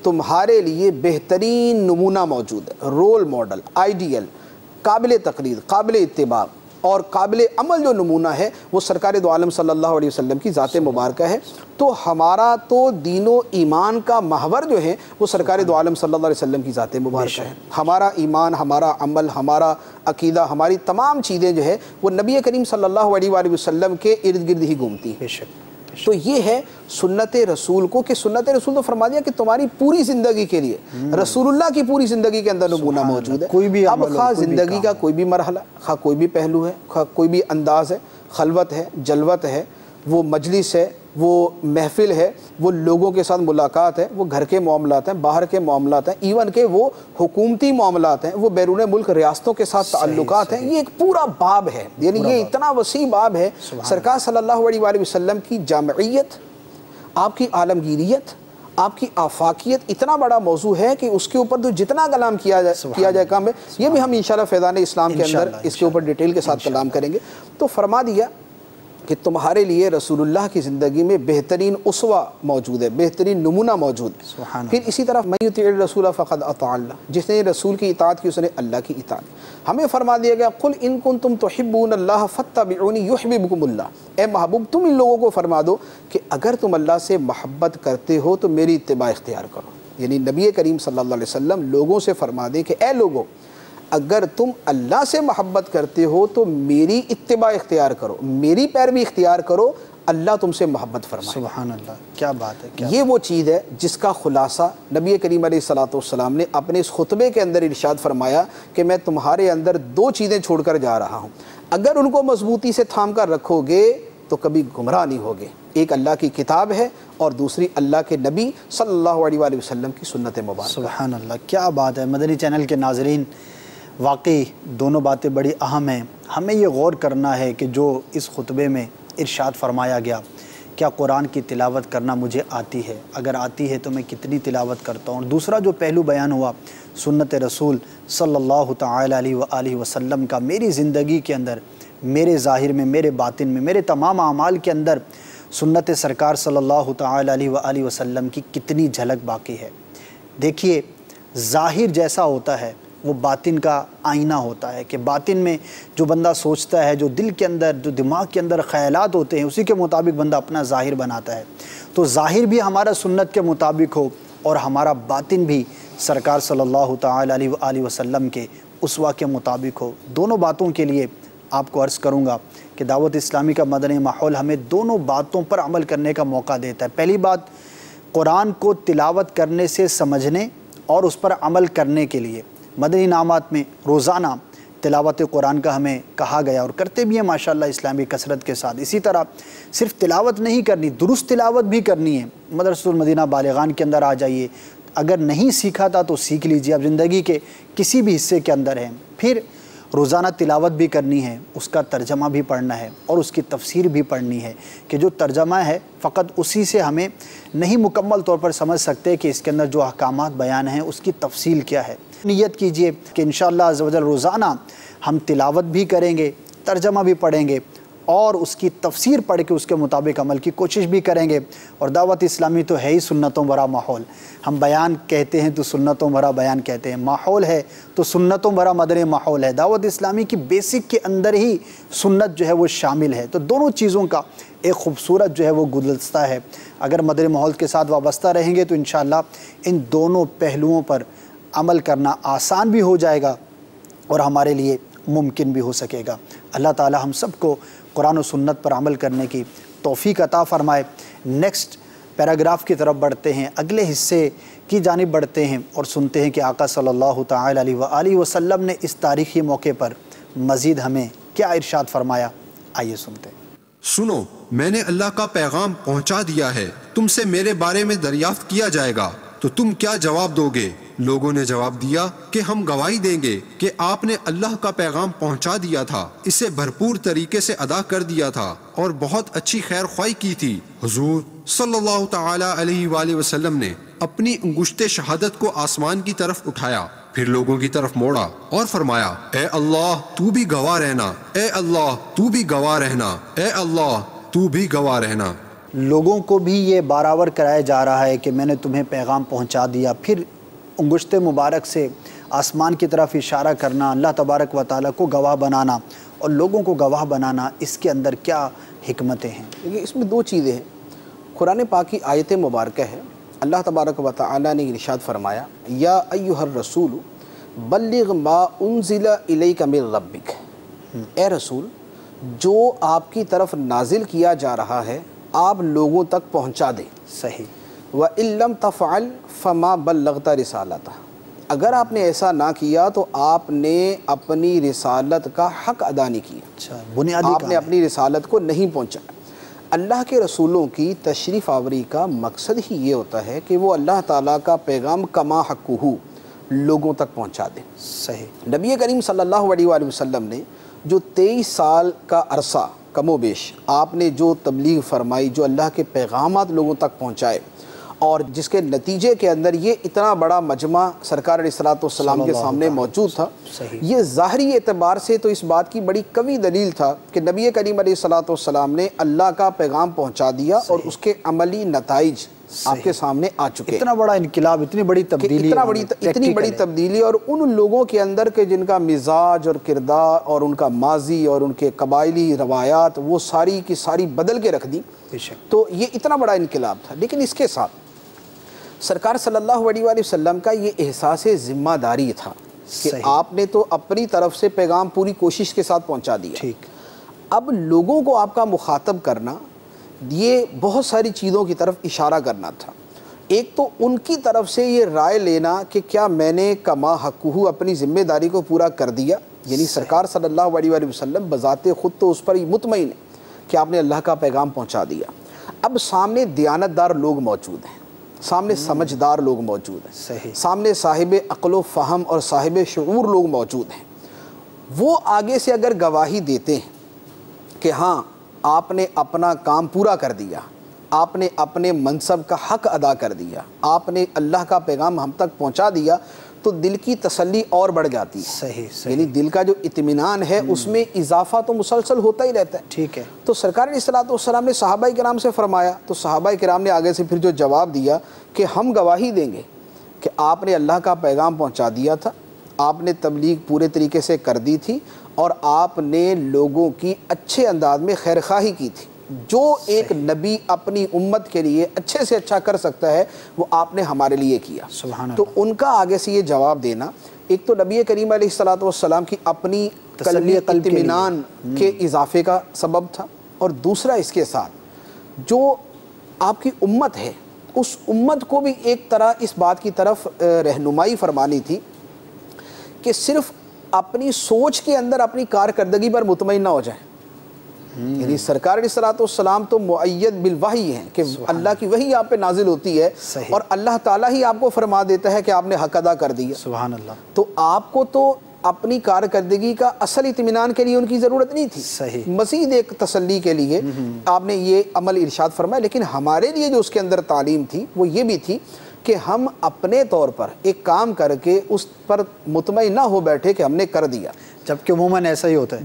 تمہارے لیے بہترین نمونہ موجود ہے، رول ماڈل، آئیڈیل، قابل تقلید، قابل اتباع. اور قابل عمل جو نمونہ ہے وہ سرکار دو عالم صلی اللہ علیہ وسلم کی ذات مبارکہ ہے۔ تو ہمارا تو دین و ایمان کا محور جو ہے وہ سرکار دو عالم صلی اللہ علیہ وسلم کی ذات مبارکہ ہے۔ ہمارا ایمان، ہمارا عمل، ہمارا عقیدہ، ہماری تمام چیزیں جو ہے وہ نبی کریم صلی اللہ علیہ وآلہ وسلم کے ارد گرد ہی گھومتی ہیں۔ بے شک۔ تو یہ ہے سنت رسول کو، کہ سنت رسول تو فرما دیا کہ تمہاری پوری زندگی کے لیے رسول اللہ کی پوری زندگی کے اندر نمونہ موجود ہے۔ کوئی بھی اب عمل ہو، خواہ کوئی بھی زندگی کا کام۔ کوئی بھی مرحلہ، خواہ کوئی بھی پہلو ہے، خواہ کوئی بھی انداز ہے، خلوت ہے، جلوت ہے، وہ مجلس ہے، وہ محفل ہے، وہ لوگوں کے ساتھ ملاقات ہے، وہ گھر کے معاملات ہیں، باہر کے معاملات ہیں، ایون کہ وہ حکومتی معاملات ہیں، وہ بیرون ملک ریاستوں کے ساتھ تعلقات ہیں۔ یہ ایک پورا باب ہے، یعنی یہ اتنا وسیع باب ہے۔ سرکار صلی اللہ علیہ وآلہ وسلم کی جامعیت، آپ کی عالمگیریت، آپ کی آفاقیت اتنا بڑا موضوع ہے کہ اس کے اوپر تو جتنا کلام کیا جائے کام ہے۔ یہ بھی ہم انشاءاللہ فیضان اسلام کے اندر اس کے اوپر ڈیٹیل کے ساتھ کلام کریں گے۔ تو فرما دیا کہ تمہارے لیے رسول اللہ کی زندگی میں بہترین اسوہ موجود ہے، بہترین نمونہ موجود ہے۔ پھر اسی طرح من یطیع الرسول فقد اطاع اللہ، جس نے رسول کی اطاعت کی اس نے اللہ کی اطاعت۔ ہمیں فرما دیا گیا قل ان کنتم تحبون اللہ فاتبعونی یحببکم اللہ، اے محبوب تم ان لوگوں کو فرما دو کہ اگر تم اللہ سے محبت کرتے ہو تو میری اتباع اختیار کرو۔ یعنی نبی کریم صلی اللہ علیہ وسلم لوگوں سے فرما دے کہ اے لوگوں، اگر تم اللہ سے محبت کرتے ہو تو میری اتباع اختیار کرو، میری پیروی اختیار کرو، اللہ تم سے محبت فرمائے۔ سبحان اللہ، کیا بات ہے۔ یہ وہ چیز ہے جس کا خلاصہ نبی کریم علیہ السلام نے اپنے اس خطبے کے اندر ارشاد فرمایا کہ میں تمہارے اندر دو چیزیں چھوڑ کر جا رہا ہوں، اگر ان کو مضبوطی سے تھام کر رکھو گے تو کبھی گمراہ نہیں ہوگے۔ ایک اللہ کی کتاب ہے اور دوسری اللہ کے نبی صلی اللہ علیہ وآلہ وسلم کی سنت مبارکہ۔ سبحان اللہ، کیا بات ہے۔ مدنی چینل کے ناظرین، واقعی دونوں باتیں بڑی اہم ہیں۔ ہمیں یہ غور کرنا ہے کہ جو اس خطبے میں ارشاد فرمایا گیا، کیا قرآن کی تلاوت کرنا مجھے آتی ہے؟ اگر آتی ہے تو میں کتنی تلاوت کرتا ہوں؟ دوسرا جو پہلو بیان ہوا سنت رسول صلی اللہ تعالی علیہ وآلہ وسلم کا، میری زندگی کے اندر، میرے ظاہر میں، میرے باطن میں، میرے تمام اعمال کے اندر سنت سرکار صلی اللہ تعالی علیہ وآلہ وسلم کی کتنی جھلک باقی ہے۔ دیکھیے، ظاہر جیسا ہوتا ہے وہ باطن کا آئینہ ہوتا ہے، کہ باطن میں جو بندہ سوچتا ہے، جو دل کے اندر، جو دماغ کے اندر خیالات ہوتے ہیں، اسی کے مطابق بندہ اپنا ظاہر بناتا ہے۔ تو ظاہر بھی ہمارا سنت کے مطابق ہو اور ہمارا باطن بھی سرکار صلی اللہ تعالی علیہ وآلہ وسلم کے اسوہ کے مطابق ہو۔ دونوں باتوں کے لیے آپ کو عرض کروں گا کہ دعوت اسلامی کا مدنی ماحول ہمیں دونوں باتوں پر عمل کرنے کا موقع دیتا ہے۔ پہلی بات، قرآن کو تلاوت کرنے سے سمجھنے اور اس پر عمل کرنے کے لیے مدنی انعامات میں روزانہ تلاوت قرآن کا ہمیں کہا گیا، اور کرتے بھی ہیں ماشاءاللہ اسلامی کثرت کے ساتھ۔ اسی طرح صرف تلاوت نہیں کرنی، درست تلاوت بھی کرنی ہے۔ مدرسۃ المدینہ بالغان کے اندر آ جائیے، اگر نہیں سیکھا تھا تو سیکھ لیجیے، اب زندگی کے کسی بھی حصے کے اندر ہیں۔ پھر روزانہ تلاوت بھی کرنی ہے، اس کا ترجمہ بھی پڑھنا ہے اور اس کی تفسیر بھی پڑھنی ہے، کہ جو ترجمہ ہے فقط اسی سے ہمیں نہیں مکمل طور پر سمجھ سکتے کہ اس کے اندر جو احکامات بیان ہیں اس کی تفصیل کیا ہے۔ نیت کیجئے کہ انشاءاللہ عز و جل روزانہ ہم تلاوت بھی کریں گے، ترجمہ بھی پڑھیں گے اور اس کی تفسیر پڑھ کے اس کے مطابق عمل کی کوشش بھی کریں گے۔ اور دعوت اسلامی تو ہے ہی سنتوں بھرا ماحول، ہم بیان کہتے ہیں تو سنتوں بھرا بیان کہتے ہیں، ماحول ہے تو سنتوں بھرا مدنی ماحول ہے۔ دعوت اسلامی کی بیسک کے اندر ہی سنت جو ہے وہ شامل ہے، تو دونوں چیزوں کا ایک خوبصورت جو ہے وہ گلدستہ ہے۔ اگر مدنی ماحول کے ساتھ وابستہ رہیں گے تو انشاءاللہ ان دونوں پہلوؤں پر عمل کرنا آسان بھی ہو جائے گا اور ہمارے لیے ممکن بھی ہو سکے گا۔ اللہ تعالی ہم سب کو قرآن و سنت پر عمل کرنے کی توفیق عطا فرمائے۔ نیکسٹ پیراگراف کی طرف بڑھتے ہیں، اگلے حصے کی جانب بڑھتے ہیں اور سنتے ہیں کہ آقا صلی اللہ تعالی علیہ وآلہ وسلم نے اس تاریخی موقع پر مزید ہمیں کیا ارشاد فرمایا، آئیے سنتے ہیں۔ سنو، میں نے اللہ کا پیغام پہنچا دیا ہے، تم سے میرے بارے میں دریافت کیا جائے گا تو تم کیا جواب دو گے؟ لوگوں نے جواب دیا کہ ہم گواہی دیں گے کہ آپ نے اللہ کا پیغام پہنچا دیا تھا، اسے بھرپور طریقے سے ادا کر دیا تھا اور بہت اچھی خیر خواہی کی تھی۔ حضور صلی اللہ تعالی علیہ وآلہ وسلم نے اپنی انگشت شہادت کو آسمان کی طرف اٹھایا، پھر لوگوں کی طرف موڑا اور فرمایا، اے اللہ تو بھی گواہ رہنا، اے اللہ تو بھی گواہ رہنا، اے اللہ تو بھی گواہ رہنا۔ لوگوں کو بھی یہ برابر کرایا جا رہا ہے کہ میں نے تمہیں پیغام پہنچا دیا، پھر انگشت مبارک سے آسمان کی طرف اشارہ کرنا، اللہ تبارک و تعالیٰ کو گواہ بنانا اور لوگوں کو گواہ بنانا، اس کے اندر کیا حکمتیں ہیں؟ دیکھیے اس میں دو چیزیں ہیں۔ قرآن پاک کی آیت مبارکہ ہے، اللہ تبارک و تعالی نے ارشاد فرمایا یا ایھا الرسول بلغ ما انزل الیک من ربک، اے رسول جو آپ کی طرف نازل کیا جا رہا ہے آپ لوگوں تک پہنچا دیں۔ صحیح۔ وَإِن لَّمْ تَفْعَلْ فَمَا بَلَّغْتَ رِسَالَتَهُ، اگر آپ نے ایسا نہ کیا تو آپ نے اپنی رسالت کا حق ادا نہیں کیا، اچھا، بنیادی آپ نے اپنی رسالت کو نہیں پہنچایا۔ اللہ کے رسولوں کی تشریف آوری کا مقصد ہی یہ ہوتا ہے کہ وہ اللہ تعالیٰ کا پیغام کما حقہ لوگوں تک پہنچا دیں۔ صحیح۔ نبی کریم صلی اللہ علیہ وآلہ وسلم نے جو 23 سال کا عرصہ کم و بیش آپ نے جو تبلیغ فرمائی، جو اللہ کے پیغامات لوگوں تک پہنچائے، اور جس کے نتیجے کے اندر یہ اتنا بڑا مجمع سرکار علیہ السلام کے سامنے موجود تھا، یہ ظاہری اعتبار سے تو اس بات کی بڑی قوی دلیل تھا کہ نبی کریم علیہ السلام نے اللہ کا پیغام پہنچا دیا اور اس کے عملی نتائج آپ کے سامنے آ چکے۔ اتنا بڑا انقلاب، اتنی بڑی تبدیلی، اتنی بڑی تبدیلی، اور ان لوگوں کے اندر کے جن کا مزاج اور کردار اور ان کا ماضی اور ان کے قبائلی روایات وہ ساری کی ساری بدل کے رکھ دی، تو یہ اتنا بڑا انقلاب تھا۔ لیکن اس کے ساتھ سرکار صلی اللہ علیہ وآلہ وسلم کا یہ احساس ذمہ داری تھا کہ آپ نے تو اپنی طرف سے پیغام پوری کوشش کے ساتھ پہنچا دیا، اب لوگوں کو آپ کا مخاطب کرنا یہ بہت ساری چیزوں کی طرف اشارہ کرنا تھا۔ ایک تو ان کی طرف سے یہ رائے لینا کہ کیا میں نے کما حقہ اپنی ذمہ داری کو پورا کر دیا، یعنی سرکار صلی اللہ علیہ وآلہ وسلم بذات خود تو اس پر مطمئن ہے کہ آپ نے اللہ کا پیغام پہنچا دیا۔ اب سامنے دیانتدار لوگ موجود ہیں، سامنے سمجھدار لوگ موجود ہیں، سامنے صاحب عقل و فہم اور صاحب شعور لوگ موجود ہیں۔ وہ آگے سے اگر گواہی دیتے ہیں کہ ہاں آپ نے اپنا کام پورا کر دیا، آپ نے اپنے منصب کا حق ادا کر دیا، آپ نے اللہ کا پیغام ہم تک پہنچا دیا، تو دل کی تسلی اور بڑھ جاتی ہے۔ یعنی دل کا جو اطمینان ہے اس میں اضافہ تو مسلسل ہوتا ہی رہتا ہے۔ ٹھیک ہے۔ تو سرکار علیہ السلام نے صحابہ کرام سے فرمایا، تو صحابہ کرام نے آگے سے پھر جو جواب دیا کہ ہم گواہی دیں گے کہ آپ نے اللہ کا پیغام پہنچا دیا تھا، آپ نے تبلیغ پورے طریقے سے کر دی تھی، اور آپ نے لوگوں کی اچھے انداز میں خیرخواہی کی تھی۔ جو ایک نبی اپنی امت کے لیے اچھے سے اچھا کر سکتا ہے وہ آپ نے ہمارے لیے کیا۔ تو ان کا آگے سے یہ جواب دینا ایک تو نبی کریم علیہ السلام کی اپنی قلبی اطمینان کے اضافے کا سبب تھا، اور دوسرا اس کے ساتھ جو آپ کی امت ہے اس امت کو بھی ایک طرح اس بات کی طرف رہنمائی فرمانی تھی کہ صرف اپنی سوچ کے اندر اپنی کارکردگی پر مطمئن نہ ہو جائیں۔ یعنی سرکار علیہ السلام تو مؤید بالوحی ہیں کہ اللہ کی وحی آپ پہ نازل ہوتی ہے، اور اللہ تعالیٰ ہی آپ کو فرما دیتا ہے کہ آپ نے حق ادا کر دیا۔ سبحان اللہ۔ تو آپ کو تو اپنی کارکردگی کا اصل اطمینان کے لیے ان کی ضرورت نہیں تھی، مزید ایک تسلی کے لیے آپ نے یہ عمل ارشاد فرمایا۔ لیکن ہمارے لیے جو اس کے اندر تعلیم تھی وہ یہ بھی تھی کہ ہم اپنے طور پر ایک کام کر کے اس پر مطمئن نہ ہو بیٹھے کہ ہم نے کر دیا، جبکہ عموماً ایسا ہی ہوتا ہے۔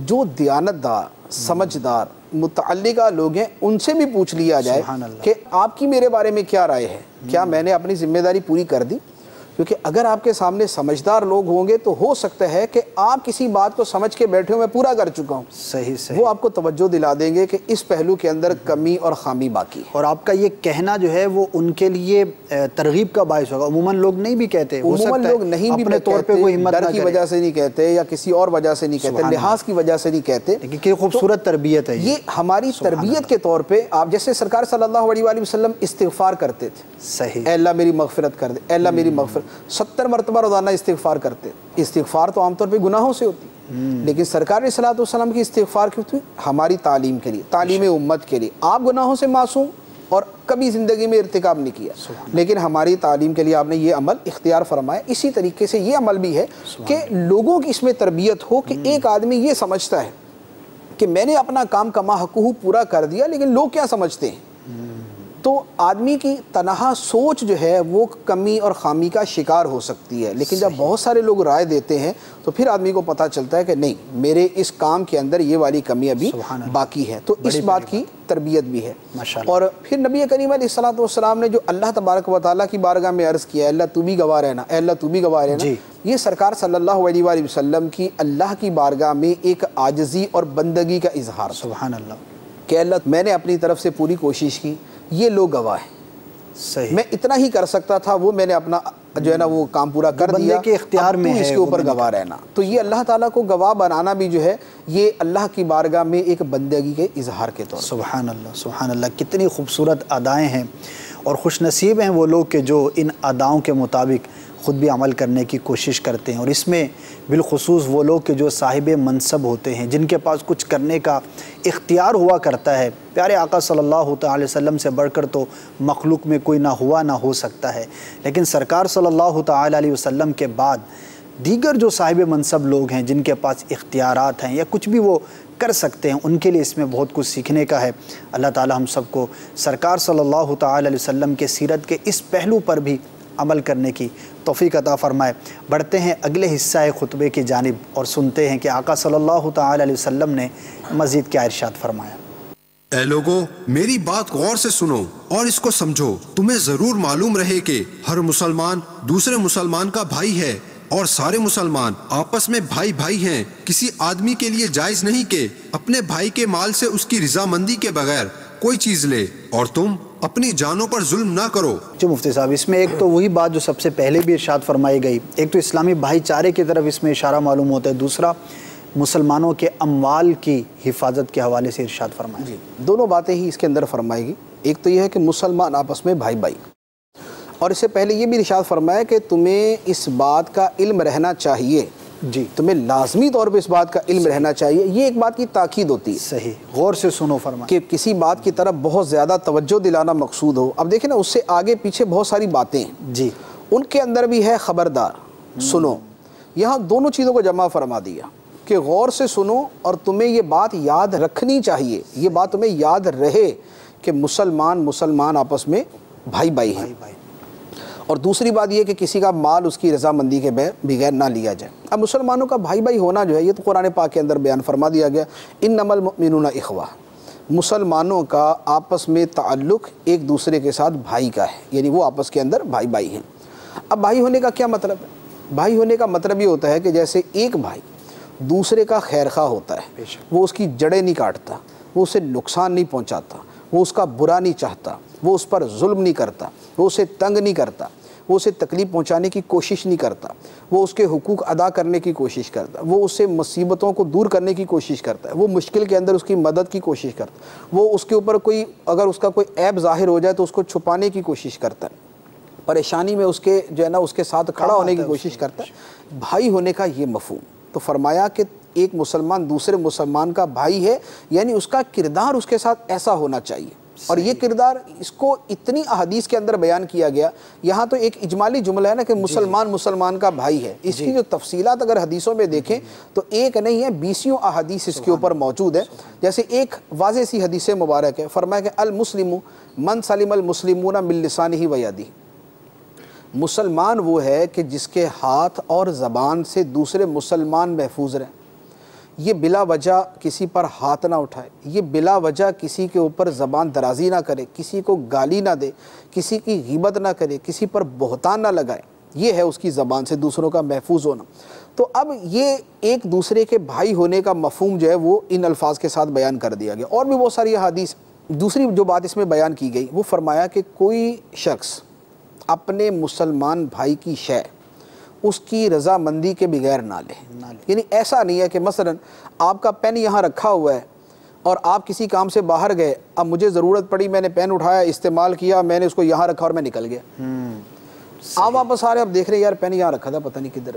جو دیانتدار، سمجھدار، متعلقہ لوگ ہیں ان سے بھی پوچھ لیا جائے کہ آپ کی میرے بارے میں کیا رائے ہے، کیا میں نے اپنی ذمہ داری پوری کر دی؟ کیونکہ اگر آپ کے سامنے سمجھدار لوگ ہوں گے تو ہو سکتا ہے کہ آپ کسی بات کو سمجھ کے بیٹھے ہو میں پورا کر چکا ہوں، وہ آپ کو توجہ دلا دیں گے کہ اس پہلو کے اندر کمی اور خامی باقی ہے، اور آپ کا یہ کہنا جو ہے وہ ان کے لیے ترغیب کا باعث ہوگا۔ عموماً لوگ نہیں بھی کہتے، عموماً لوگ نہیں بھی کہتے، ڈر کی وجہ سے نہیں کہتے یا کسی اور وجہ سے نہیں کہتے، لحاظ کی وجہ سے نہیں کہتے، لیکن کیا خوبصورت تربیت ہے یہ ہماری تربیت کے طور پہ۔ آپ جیسے سرکار صلی اللہ علیہ وآلہ وسلم استغفار کرتے تھے، اے اللہ میری مغفرت کر دے، اے اللہ میری مغفرت، 70 مرتبہ روزانہ استغفار کرتے۔ استغفار تو عام طور پہ گناہوں سے ہوتی، لیکن سرکار علیہ السلام کی استغفار کیوں تھی؟ ہماری تعلیم کے لیے، تعلیم امت کے لیے۔ آپ گناہوں سے معصوم اور کبھی زندگی میں ارتکاب نہیں کیا، لیکن ہماری تعلیم کے لیے آپ نے یہ عمل اختیار فرمایا۔ اسی طریقے سے یہ عمل بھی ہے کہ لوگوں کی اس میں تربیت ہو کہ ایک آدمی یہ سمجھتا ہے کہ میں نے اپنا کام کما حقہ پورا کر دیا، لیکن لوگ کیا سمجھتے ہیں؟ تو آدمی کی تنہا سوچ جو ہے وہ کمی اور خامی کا شکار ہو سکتی ہے، لیکن جب بہت سارے لوگ رائے دیتے ہیں تو پھر آدمی کو پتہ چلتا ہے کہ نہیں، میرے اس کام کے اندر یہ والی کمی ابھی باقی ہے۔ تو اس بات کی تربیت بھی ہے۔ ماشاءاللہ۔ اور پھر نبی کریم علیہ الصلوۃ والسلام نے جو اللہ تبارک و تعالیٰ کی بارگاہ میں عرض کیا، اللہ تو بھی گواہ رہنا، اے اللہ تو بھی گواہ رہنا، یہ سرکار صلی اللہ علیہ وآلہ وسلم کی اللہ کی بارگاہ میں ایک عاجزی اور بندگی کا اظہار، سبحان اللہ، کہ اللہ میں نے اپنی طرف سے پوری کوشش کی، یہ لوگ گواہ ہیں، صحیح، میں اتنا ہی کر سکتا تھا، وہ میں نے اپنا جو ہے نا وہ کام پورا کر دیا، بندے کے اختیار اب میں تو ہے اس کے اوپر گواہ رہنا۔ تو یہ اللہ تعالیٰ کو گواہ بنانا بھی جو ہے یہ اللہ کی بارگاہ میں ایک بندگی کے اظہار کے طور پر۔ سبحان اللہ، سبحان اللہ، کتنی خوبصورت ادائیں ہیں، اور خوش نصیب ہیں وہ لوگ کہ جو ان اداؤں کے مطابق خود بھی عمل کرنے کی کوشش کرتے ہیں، اور اس میں بالخصوص وہ لوگ کہ جو صاحب منصب ہوتے ہیں، جن کے پاس کچھ کرنے کا اختیار ہوا کرتا ہے۔ پیارے آقا صلی اللہ تعالی وسلم سے بڑھ کر تو مخلوق میں کوئی نہ ہوا نہ ہو سکتا ہے، لیکن سرکار صلی اللہ تعالی علیہ وسلم کے بعد دیگر جو صاحب منصب لوگ ہیں، جن کے پاس اختیارات ہیں یا کچھ بھی وہ کر سکتے ہیں، ان کے لیے اس میں بہت کچھ سیکھنے کا ہے۔ اللہ تعالی ہم سب کو سرکار صلی اللہ تعالی علیہ وسلم کے سیرت کے اس پہلو پر بھی عمل کرنے کی توفیق عطا فرمائے۔ بڑھتے ہیں اگلے حصہ خطبے کی جانب اور سنتے ہیں کہ آقا صلی اللہ تعالی علیہ وسلم نے مزید کیا ارشاد فرمایا۔ اے لوگو، میری بات غور سے سنو اور اس کو سمجھو۔ تمہیں ضرور معلوم رہے کہ ہر مسلمان دوسرے مسلمان کا بھائی ہے، اور سارے مسلمان آپس میں بھائی بھائی ہیں۔ کسی آدمی کے لیے جائز نہیں کہ اپنے بھائی کے مال سے اس کی رضامندی کے بغیر کوئی چیز لے، اور تم اپنی جانوں پر ظلم نہ کرو۔ جو مفتی صاحب، اس میں ایک تو وہی بات جو سب سے پہلے بھی ارشاد فرمائی گئی، ایک تو اسلامی بھائی چارے کی طرف اس میں اشارہ معلوم ہوتا ہے، دوسرا مسلمانوں کے اموال کی حفاظت کے حوالے سے ارشاد فرمایا۔ جی، دونوں باتیں ہی اس کے اندر فرمائے گی۔ ایک تو یہ ہے کہ مسلمان آپس میں بھائی بھائی، اور اس سے پہلے یہ بھی ارشاد فرمایا کہ تمہیں اس بات کا علم رہنا چاہیے، جی، تمہیں لازمی طور پہ اس بات کا علم رہنا چاہیے۔ یہ ایک بات کی تاکید ہوتی ہے، صحیح، غور سے سنو فرمایا کہ کسی بات کی طرف بہت زیادہ توجہ دلانا مقصود ہو۔ اب دیکھیں نا، اس سے آگے پیچھے بہت ساری باتیں ہیں، جی، ان کے اندر بھی ہے خبردار سنو۔ یہاں دونوں چیزوں کو جمع فرما دیا کہ غور سے سنو، اور تمہیں یہ بات یاد رکھنی چاہیے، یہ بات تمہیں یاد رہے کہ مسلمان آپس میں بھائی بھائی ہیں۔ اور دوسری بات یہ کہ کسی کا مال اس کی رضامندی کے بغیر نہ لیا جائے۔ اب مسلمانوں کا بھائی بھائی ہونا جو ہے یہ تو قرآن پاک کے اندر بیان فرما دیا گیا، انما المؤمنون اخوہ، مسلمانوں کا آپس میں تعلق ایک دوسرے کے ساتھ بھائی کا ہے، یعنی وہ آپس کے اندر بھائی بھائی ہیں۔ اب بھائی ہونے کا کیا مطلب ہے؟ بھائی ہونے کا مطلب یہ ہوتا ہے کہ جیسے ایک بھائی دوسرے کا خیر خواہ ہوتا ہے، وہ اس کی جڑیں نہیں کاٹتا، وہ اسے نقصان نہیں پہنچاتا، وہ اس کا برا نہیں چاہتا، وہ اس پر ظلم نہیں کرتا، وہ اسے تنگ نہیں کرتا، وہ اسے تکلیف پہنچانے کی کوشش نہیں کرتا، وہ اس کے حقوق ادا کرنے کی کوشش کرتا، وہ اسے مصیبتوں کو دور کرنے کی کوشش کرتا ہے، وہ مشکل کے اندر اس کی مدد کی کوشش کرتا ہے، وہ اس کے اوپر اگر اس کا کوئی عیب ظاہر ہو جائے تو اس کو چھپانے کی کوشش کرتا ہے، پریشانی میں اس کے جو ہے نا اس کے ساتھ کھڑا ہونے کی کوشش کرتا ہے۔ بھائی ہونے کا یہ مفہوم تو فرمایا کہ ایک مسلمان دوسرے مسلمان کا بھائی ہے، یعنی اس کا کردار اس کے ساتھ ایسا ہونا چاہیے، اور یہ کردار اس کو اتنی احادیث کے اندر بیان کیا گیا۔ یہاں تو ایک اجمالی جملہ ہے نا کہ مسلمان کا بھائی ہے، اس کی جو تفصیلات اگر حدیثوں میں دیکھیں تو ایک نہیں ہے، 20 احادیث اس کے اوپر موجود ہے۔ جیسے ایک واضح سی حدیث مبارک ہے، فرمایا کہ المسلم من سلم المسلمون من لسانہ و یدہ، مسلمان وہ ہے کہ جس کے ہاتھ اور زبان سے دوسرے مسلمان محفوظ رہیں، یہ بلا وجہ کسی پر ہاتھ نہ اٹھائے، یہ بلا وجہ کسی کے اوپر زبان درازی نہ کرے، کسی کو گالی نہ دے، کسی کی غیبت نہ کرے، کسی پر بہتان نہ لگائے، یہ ہے اس کی زبان سے دوسروں کا محفوظ ہونا۔ تو اب یہ ایک دوسرے کے بھائی ہونے کا مفہوم جو ہے وہ ان الفاظ کے ساتھ بیان کر دیا گیا۔ اور بھی بہت ساری احادیث۔ دوسری جو بات اس میں بیان کی گئی وہ فرمایا کہ کوئی شخص اپنے مسلمان بھائی کی شے اس کی رضامندی کے بغیر نہ لے، یعنی ایسا نہیں ہے کہ مثلا آپ کا پین یہاں رکھا ہوا ہے اور آپ کسی کام سے باہر گئے، اب مجھے ضرورت پڑی، میں نے پین اٹھایا، استعمال کیا، میں نے اس کو یہاں رکھا اور میں نکل گیا، آپ واپس آ رہے، اب دیکھ رہے یار پین یہاں رکھا تھا پتہ نہیں کدھر۔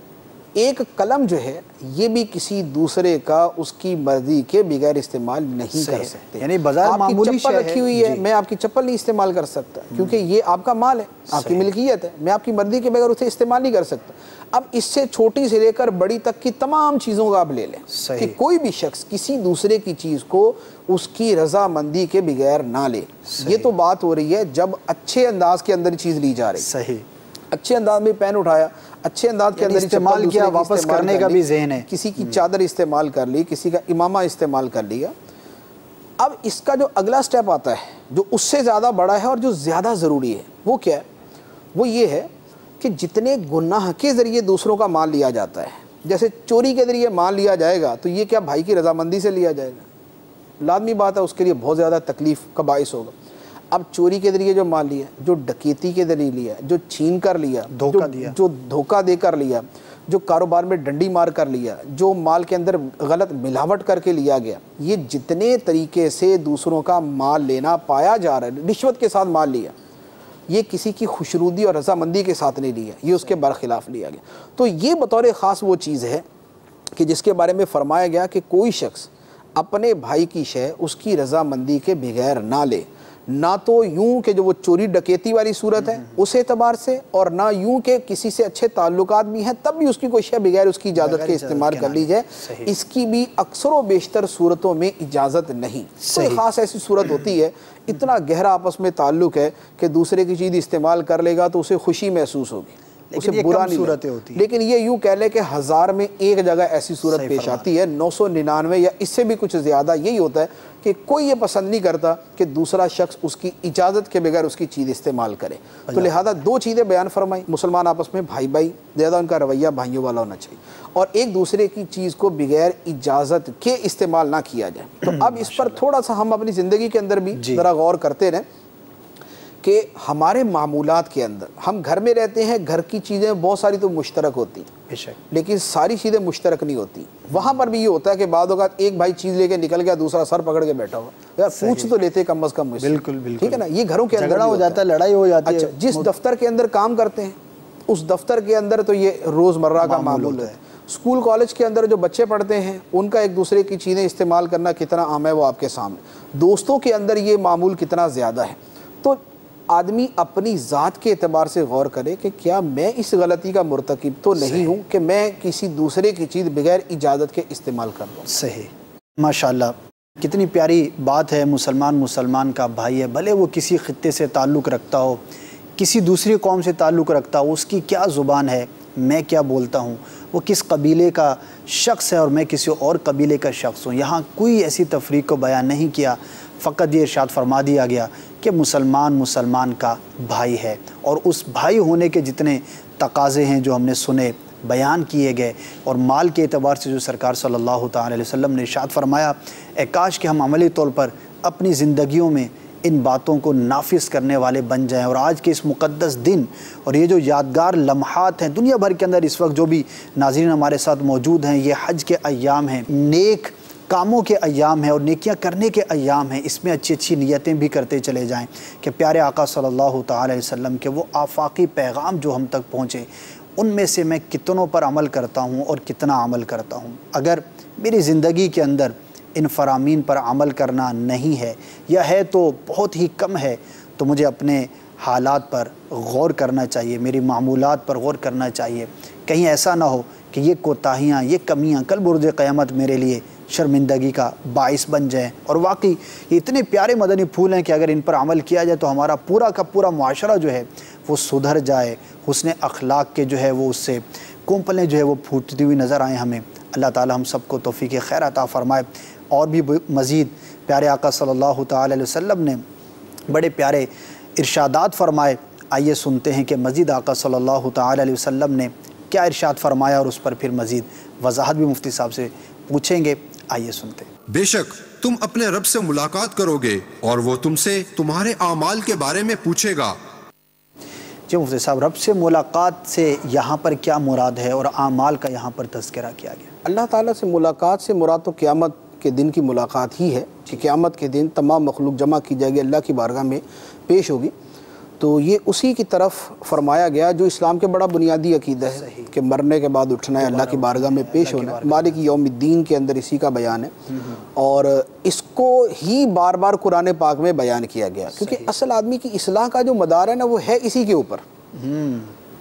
ایک قلم جو ہے یہ بھی کسی دوسرے کا اس کی مرضی کے بغیر استعمال نہیں کر سکتے، یعنی بظاہر معمولی آپ کی چپل رکھی ہوئی ہے، میں آپ کی چپل نہیں استعمال کر سکتا کیونکہ یہ آپ کا مال ہے، آپ کی ملکیت ہے، میں آپ کی مرضی کے بغیر اسے استعمال نہیں کر سکتا۔ اب اس سے چھوٹی سے لے کر بڑی تک کی تمام چیزوں کا آپ لے لیں کہ کوئی بھی شخص کسی دوسرے کی چیز کو اس کی رضامندی کے بغیر نہ لے۔ یہ تو بات ہو رہی ہے جب اچھے انداز کے اندر چیز لی جا رہی، صحیح، اچھے انداز میں پین اٹھایا، اچھے انداز کے اندر استعمال کیا، واپس کرنے کا بھی ذہن ہے، کسی کی چادر استعمال کر لی، کسی کا امامہ استعمال کر لیا، اب اس کا جو اگلا سٹیپ آتا ہے جو اس سے زیادہ بڑا ہے اور جو زیادہ ضروری ہے وہ کیا ہے؟ وہ یہ ہے کہ جتنے گناہ کے ذریعے دوسروں کا مال لیا جاتا ہے، جیسے چوری کے ذریعے مال لیا جائے گا تو یہ کیا بھائی کی رضامندی سے لیا جائے گا؟ لازمی بات ہے اس کے لیے بہت زیادہ تکلیف کا باعث ہوگا۔ اب چوری کے ذریعے جو مال لیا، جو ڈکیتی کے ذریعے لیا، جو چھین کر لیا، جو دھوکہ دے کر لیا، جو کاروبار میں ڈنڈی مار کر لیا، جو مال کے اندر غلط ملاوٹ کر کے لیا گیا، یہ جتنے طریقے سے دوسروں کا مال لینا پایا جا رہا ہے، رشوت کے ساتھ مال لیا، یہ کسی کی خوشنودی اور رضامندی کے ساتھ نہیں لیا، یہ اس کے برخلاف لیا گیا۔ تو یہ بطور خاص وہ چیز ہے کہ جس کے بارے میں فرمایا گیا کہ کوئی شخص اپنے بھائی کی شے اس کی رضامندی کے بغیر نہ لے، نہ تو یوں کہ جو وہ چوری ڈکیتی والی صورت ہے اس اعتبار سے، اور نہ یوں کہ کسی سے اچھے تعلقات بھی ہیں تب بھی اس کی کوئی شے بغیر اس کی اجازت کے استعمال کر لی جائے، اس کی بھی اکثر و بیشتر صورتوں میں اجازت نہیں۔ کوئی خاص ایسی صورت ہوتی ہے، اتنا گہرا آپس میں تعلق ہے کہ دوسرے کی چیز استعمال کر لے گا تو اسے خوشی محسوس ہوگی، اسے برا نہیں صورتیں ہوتی، لیکن یہ یوں کہہ لے کہ 1000 میں ایک جگہ ایسی صورت پیش آتی ہے، 999 یا اس سے بھی کچھ زیادہ یہی ہوتا ہے کہ کوئی یہ پسند نہیں کرتا کہ دوسرا شخص اس کی اجازت کے بغیر اس کی چیز استعمال کرے۔ تو لہذا دو چیزیں بیان فرمائی، مسلمان آپس میں بھائی بھائی، زیادہ ان کا رویہ بھائیوں والا ہونا چاہیے، اور ایک دوسرے کی چیز کو بغیر اجازت کے استعمال نہ کیا جائے۔ تو اب اس پر تھوڑا سا ہم اپنی زندگی کے اندر بھی ذرا غور کرتے رہیں کہ ہمارے معمولات کے اندر، ہم گھر میں رہتے ہیں، گھر کی چیزیں بہت ساری تو مشترک ہوتی ہیں لیکن ساری چیزیں مشترک نہیں ہوتی۔ وہاں پر بھی یہ ہوتا ہے کہ بعض اوقات ایک بھائی چیز لے کے نکل گیا، دوسرا سر پکڑ کے بیٹھا ہوا، یار پوچھ تو لیتے کم از کم۔ بالکل ٹھیک ہے نا، یہ گھروں کے اندر جھگڑا ہو جاتا ہے، لڑائی ہو جاتی ہے۔ اچھا، جس دفتر کے اندر کام کرتے ہیں اس دفتر کے اندر تو یہ روزمرہ کا معمول ہے۔ اسکول کالج کے اندر جو بچے پڑھتے ہیں ان کا ایک دوسرے کی چیزیں استعمال کرنا کتنا عام ہے وہ آپ کے سامنے۔ دوستوں کے اندر یہ معمول کتنا زیادہ ہے۔ تو آدمی اپنی ذات کے اعتبار سے غور کرے کہ کیا میں اس غلطی کا مرتکب تو نہیں ہوں کہ میں کسی دوسرے کی چیز بغیر اجازت کے استعمال کر لوں۔ صحیح، ماشاءاللہ، کتنی پیاری بات ہے۔ مسلمان کا بھائی ہے، بھلے وہ کسی خطے سے تعلق رکھتا ہو، کسی دوسری قوم سے تعلق رکھتا ہو، اس کی کیا زبان ہے، میں کیا بولتا ہوں، وہ کس قبیلے کا شخص ہے اور میں کسی اور قبیلے کا شخص ہوں، یہاں کوئی ایسی تفریق کو بیان نہیں کیا، فقط یہ ارشاد فرما دیا گیا کہ مسلمان کا بھائی ہے، اور اس بھائی ہونے کے جتنے تقاضے ہیں جو ہم نے سنے، بیان کیے گئے، اور مال کے اعتبار سے جو سرکار صلی اللہ تعالی علیہ وسلم نے ارشاد فرمایا، اے کاش کہ ہم عملی طور پر اپنی زندگیوں میں ان باتوں کو نافذ کرنے والے بن جائیں، اور آج کے اس مقدس دن اور یہ جو یادگار لمحات ہیں دنیا بھر کے اندر اس وقت جو بھی ناظرین ہمارے ساتھ موجود ہیں، یہ حج کے ایام ہیں، نیک کاموں کے ایام ہیں اور نیکیاں کرنے کے ایام ہیں، اس میں اچھی اچھی نیتیں بھی کرتے چلے جائیں کہ پیارے آقا صلی اللہ تعالی علیہ وسلم کے وہ آفاقی پیغام جو ہم تک پہنچے، ان میں سے میں کتنوں پر عمل کرتا ہوں اور کتنا عمل کرتا ہوں۔ اگر میری زندگی کے اندر ان فرامین پر عمل کرنا نہیں ہے یا ہے تو بہت ہی کم ہے، تو مجھے اپنے حالات پر غور کرنا چاہیے، میری معمولات پر غور کرنا چاہیے، کہیں ایسا نہ ہو کہ یہ کوتاہیاں، یہ کمیاں کل برج قیامت میرے لیے شرمندگی کا باعث بن جائیں۔ اور واقعی یہ اتنے پیارے مدنی پھول ہیں کہ اگر ان پر عمل کیا جائے تو ہمارا پورا کا پورا معاشرہ جو ہے وہ سدھر جائے، حسن اخلاق کے جو ہے وہ اس سے کونپلیں جو ہے وہ پھوٹتی ہوئی نظر آئیں ہمیں۔ اللہ تعالی ہم سب کو توفیق خیر عطا فرمائے۔ اور بھی مزید پیارے آقا صلی اللہ تعالی علیہ وسلم نے بڑے پیارے ارشادات فرمائے، آئیے سنتے ہیں کہ مزید آقا صلی اللہ تعالی علیہ وسلم نے کیا ارشاد فرمایا، اور اس پر پھر مزید وضاحت بھی مفتی صاحب سے پوچھیں گے۔ آئیے سنتے ہیں۔ بے شک تم اپنے رب سے ملاقات کرو گے اور وہ تم سے تمہارے اعمال کے بارے میں پوچھے گا۔ جی مفتی صاحب، رب سے ملاقات سے یہاں پر کیا مراد ہے اور اعمال کا یہاں پر تذکرہ کیا گیا؟ اللہ تعالیٰ سے ملاقات سے مراد تو قیامت کے دن کی ملاقات ہی ہے کہ قیامت کے دن تمام مخلوق جمع کی جائے گی، اللہ کی بارگاہ میں پیش ہوگی۔ تو یہ اسی کی طرف فرمایا گیا جو اسلام کے بڑا بنیادی عقیدہ ہے کہ مرنے کے بعد اٹھنا ہے، اللہ کی بارگاہ میں پیش ہونا ہے۔ مالک یوم الدین کے اندر اسی کا بیان ہے، اور اس کو ہی بار بار قرآن پاک میں بیان کیا گیا، کیونکہ اصل آدمی کی اصلاح کا جو مدار ہے نا وہ ہے اسی کے اوپر،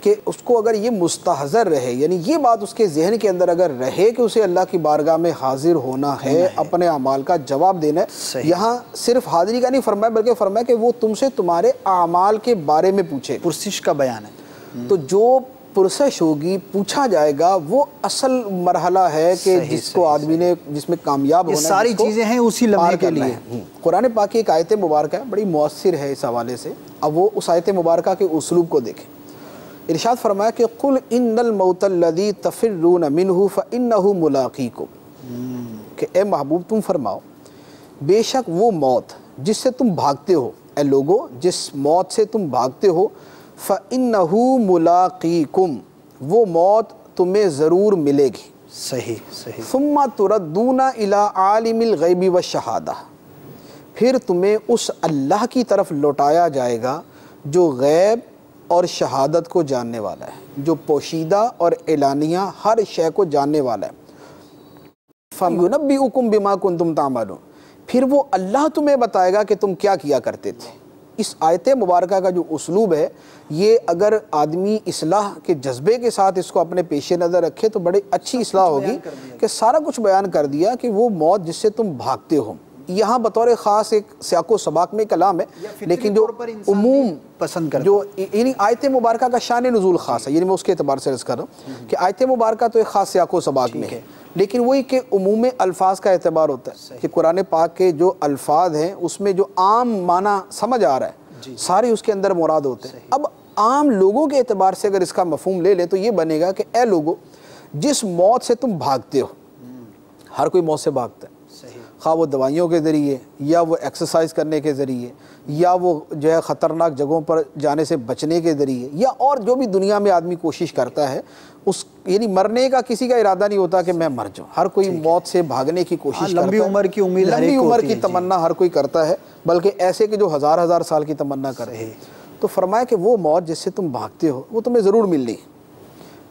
کہ اس کو اگر یہ مستحضر رہے، یعنی یہ بات اس کے ذہن کے اندر اگر رہے کہ اسے اللہ کی بارگاہ میں حاضر ہونا ہے، اپنے اعمال کا جواب دینا ہے۔ یہاں صرف حاضری کا نہیں فرمایا بلکہ فرمایا کہ وہ تم سے تمہارے اعمال کے بارے میں پوچھے، پرسش کا بیان ہے۔ تو جو پرسش ہوگی، پوچھا جائے گا، وہ اصل مرحلہ ہے کہ جس کو آدمی نے جس میں کامیاب ہونا ہے، یہ ساری چیزیں ہیں اسی لمحے کے لیے۔ قرآن پاک کی ایک آیت مبارکہ ہے، بڑی مؤثر ہے اس حوالے سے۔ اب وہ اس آیت مبارکہ کے اسلوب کو دیکھیں۔ ارشاد فرمایا کہ قُلْ إِنَّ الْمَوْتَ الَّذِي تَفِرُّونَ مِنْهُ فَإِنَّهُ مُلَاقِيكُمْ، کہ اے محبوب تم فرماؤ بے شک وہ موت جس سے تم بھاگتے ہو، اے لوگو جس موت سے تم بھاگتے ہو، فَإِنَّهُ مُلَاقِيكُمْ، وہ موت تمہیں ضرور ملے گی۔ صحیح۔ ثُمَّ تُرَدُّونَ إِلَىٰ عَالِمِ الْغَيْبِ وَالشَّهَادَةِ، پھر تمہیں اس اللہ کی طرف لوٹایا جائے گا جو غیب اور شہادت کو جاننے والا ہے، جو پوشیدہ اور اعلانیہ ہر شے کو جاننے والا ہے۔ فَيُنَبِّئُكُم بِمَا كُنتُمْ تَعْمَلُونَ، پھر وہ اللہ تمہیں بتائے گا کہ تم کیا کیا کرتے تھے۔ اس آیت مبارکہ کا جو اسلوب ہے، یہ اگر آدمی اصلاح کے جذبے کے ساتھ اس کو اپنے پیش نظر رکھے تو بڑی اچھی اصلاح ہوگی کہ سارا کچھ بیان کر دیا کہ وہ موت جس سے تم بھاگتے ہو۔ یہاں بطور خاص ایک سیاق و سباق میں کلام ہے، لیکن جو عموم پسند کرتا جو یعنی آیت مبارکہ کا شان نزول خاص ہے، یعنی میں اس کے اعتبار سے عرض کر رہا ہوں کہ آیت مبارکہ تو ایک خاص سیاق و سباق میں ہے، لیکن وہی کہ عموم الفاظ کا اعتبار ہوتا ہے کہ قرآن پاک کے جو الفاظ ہیں اس میں جو عام معنی سمجھ آ رہا ہے سارے اس کے اندر مراد ہوتے ہیں۔ اب عام لوگوں کے اعتبار سے اگر اس کا مفہوم لے لیں تو یہ بنے گا کہ اے لوگو جس موت سے تم بھاگتے ہو، ہر کوئی موت سے بھاگتا ہے، خواہ وہ دوائیوں کے ذریعے یا وہ ایکسرسائز کرنے کے ذریعے یا وہ جو ہے خطرناک جگہوں پر جانے سے بچنے کے ذریعے یا اور جو بھی دنیا میں آدمی کوشش کرتا ہے، اس یعنی مرنے کا کسی کا ارادہ نہیں ہوتا کہ میں مر جاؤں، ہر کوئی موت سے بھاگنے کی کوشش کرتا ہے، لمبی عمر کی امید، لمبی عمر کی تمنا ہر کوئی کرتا ہے، بلکہ ایسے کہ جو ہزار سال کی تمنا کرے۔ تو فرمایا کہ وہ موت جس سے تم بھاگتے ہو وہ تمہیں ضرور ملنی،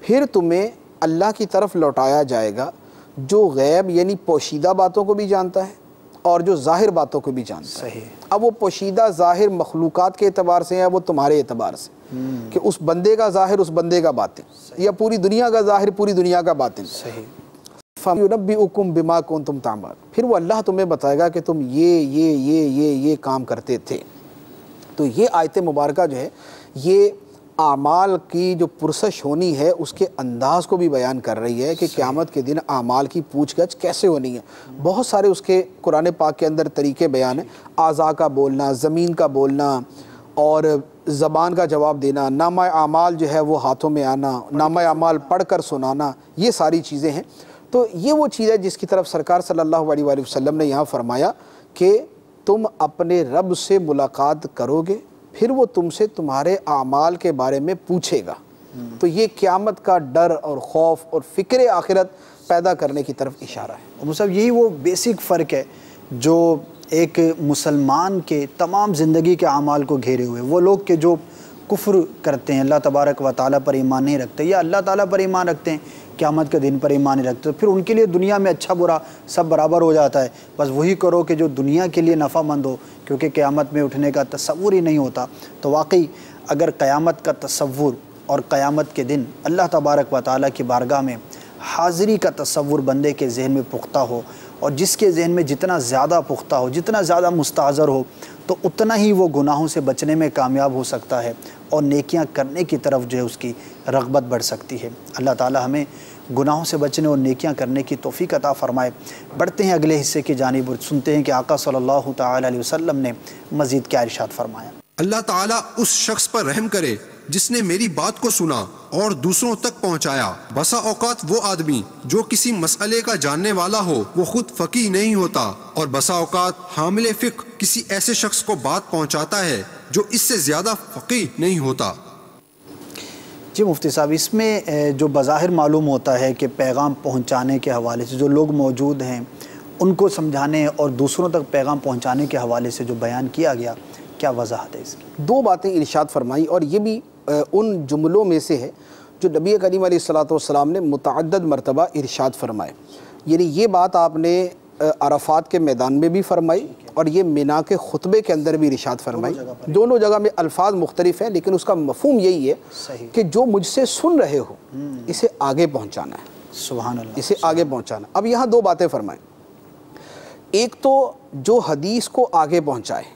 پھر تمہیں اللہ کی طرف لوٹایا جائے گا جو غیب یعنی پوشیدہ باتوں کو بھی جانتا ہے اور جو ظاہر باتوں کو بھی جانتا ہے۔ اب وہ پوشیدہ ظاہر مخلوقات کے اعتبار سے ہے، وہ تمہارے اعتبار سے کہ اس بندے کا ظاہر اس بندے کا باطن، یا پوری دنیا کا ظاہر پوری دنیا کا باطن۔ فَيُنَبِّئُكُم بِمَا كُنتُمْ تَعْمَلُونَ، پھر وہ اللہ تمہیں بتائے گا کہ تم یہ کام کرتے تھے۔ تو یہ آیت مبارکہ جو ہے یہ اعمال کی جو پرسش ہونی ہے اس کے انداز کو بھی بیان کر رہی ہے کہ قیامت کے دن اعمال کی پوچھ گچھ کیسے ہونی ہے۔ بہت سارے اس کے قرآن پاک کے اندر طریقے بیان ہیں، اعضاء کا بولنا، زمین کا بولنا اور زبان کا جواب دینا، نامہ اعمال جو ہے وہ ہاتھوں میں آنا، نامہ اعمال پڑھ کر سنانا، یہ ساری چیزیں ہیں۔ تو یہ وہ چیز ہے جس کی طرف سرکار صلی اللہ علیہ وآلہ وسلم نے یہاں فرمایا کہ تم اپنے رب سے ملاقات کرو گے، پھر وہ تم سے تمہارے اعمال کے بارے میں پوچھے گا۔ تو یہ قیامت کا ڈر اور خوف اور فکر آخرت پیدا کرنے کی طرف اشارہ ہے۔ صاحب یہی وہ بیسک فرق ہے جو ایک مسلمان کے تمام زندگی کے اعمال کو گھیرے ہوئے، وہ لوگ کہ جو کفر کرتے ہیں، اللہ تبارک و تعالیٰ پر ایمان نہیں رکھتے، یا اللہ تعالیٰ پر ایمان رکھتے ہیں قیامت کے دن پر ایمان نہیں رکھتے، پھر ان کے لیے دنیا میں اچھا برا سب برابر ہو جاتا ہے، بس وہی کرو کہ جو دنیا کے لیے نفع مند ہو، کیونکہ قیامت میں اٹھنے کا تصور ہی نہیں ہوتا۔ تو واقعی اگر قیامت کا تصور اور قیامت کے دن اللہ تبارک و تعالیٰ کی بارگاہ میں حاضری کا تصور بندے کے ذہن میں پختہ ہو، اور جس کے ذہن میں جتنا زیادہ پختہ ہو، جتنا زیادہ مستحضر ہو، تو اتنا ہی وہ گناہوں سے بچنے میں کامیاب ہو سکتا ہے اور نیکیاں کرنے کی طرف جو ہے اس کی رغبت بڑھ سکتی ہے۔ اللہ تعالی ہمیں گناہوں سے بچنے اور نیکیاں کرنے کی توفیق عطا فرمائے۔ بڑھتے ہیں اگلے حصے کی جانب اور سنتے ہیں کہ آقا صلی اللہ تعالی علیہ وسلم نے مزید کیا ارشاد فرمایا۔ اللہ تعالیٰ اس شخص پر رحم کرے جس نے میری بات کو سنا اور دوسروں تک پہنچایا۔ بسا اوقات وہ آدمی جو کسی مسئلے کا جاننے والا ہو وہ خود فقیہ نہیں ہوتا، اور بسا اوقات حامل فقہ کسی ایسے شخص کو بات پہنچاتا ہے جو اس سے زیادہ فقیہ نہیں ہوتا۔ جی مفتی صاحب، اس میں جو بظاہر معلوم ہوتا ہے کہ پیغام پہنچانے کے حوالے سے جو لوگ موجود ہیں ان کو سمجھانے اور دوسروں تک پیغام پہنچانے کے حوالے سے جو بیان کیا گیا، کیا وضاحت ہے اس کی؟ دو باتیں ارشاد فرمائی، اور یہ بھی ان جملوں میں سے ہے جو نبی کریم علیہ الصلوۃ والسلام نے متعدد مرتبہ ارشاد فرمائے۔ یعنی یہ بات آپ نے عرفات کے میدان میں بھی فرمائی اور یہ مینا کے خطبے کے اندر بھی ارشاد فرمائی۔ دونوں جگہ میں الفاظ مختلف ہیں لیکن اس کا مفہوم یہی ہے کہ جو مجھ سے سن رہے ہو اسے آگے پہنچانا ہے، سبحان اللہ، اسے آگے پہنچانا۔ اب یہاں دو باتیں فرمائیں، ایک تو جو حدیث کو آگے پہنچائے،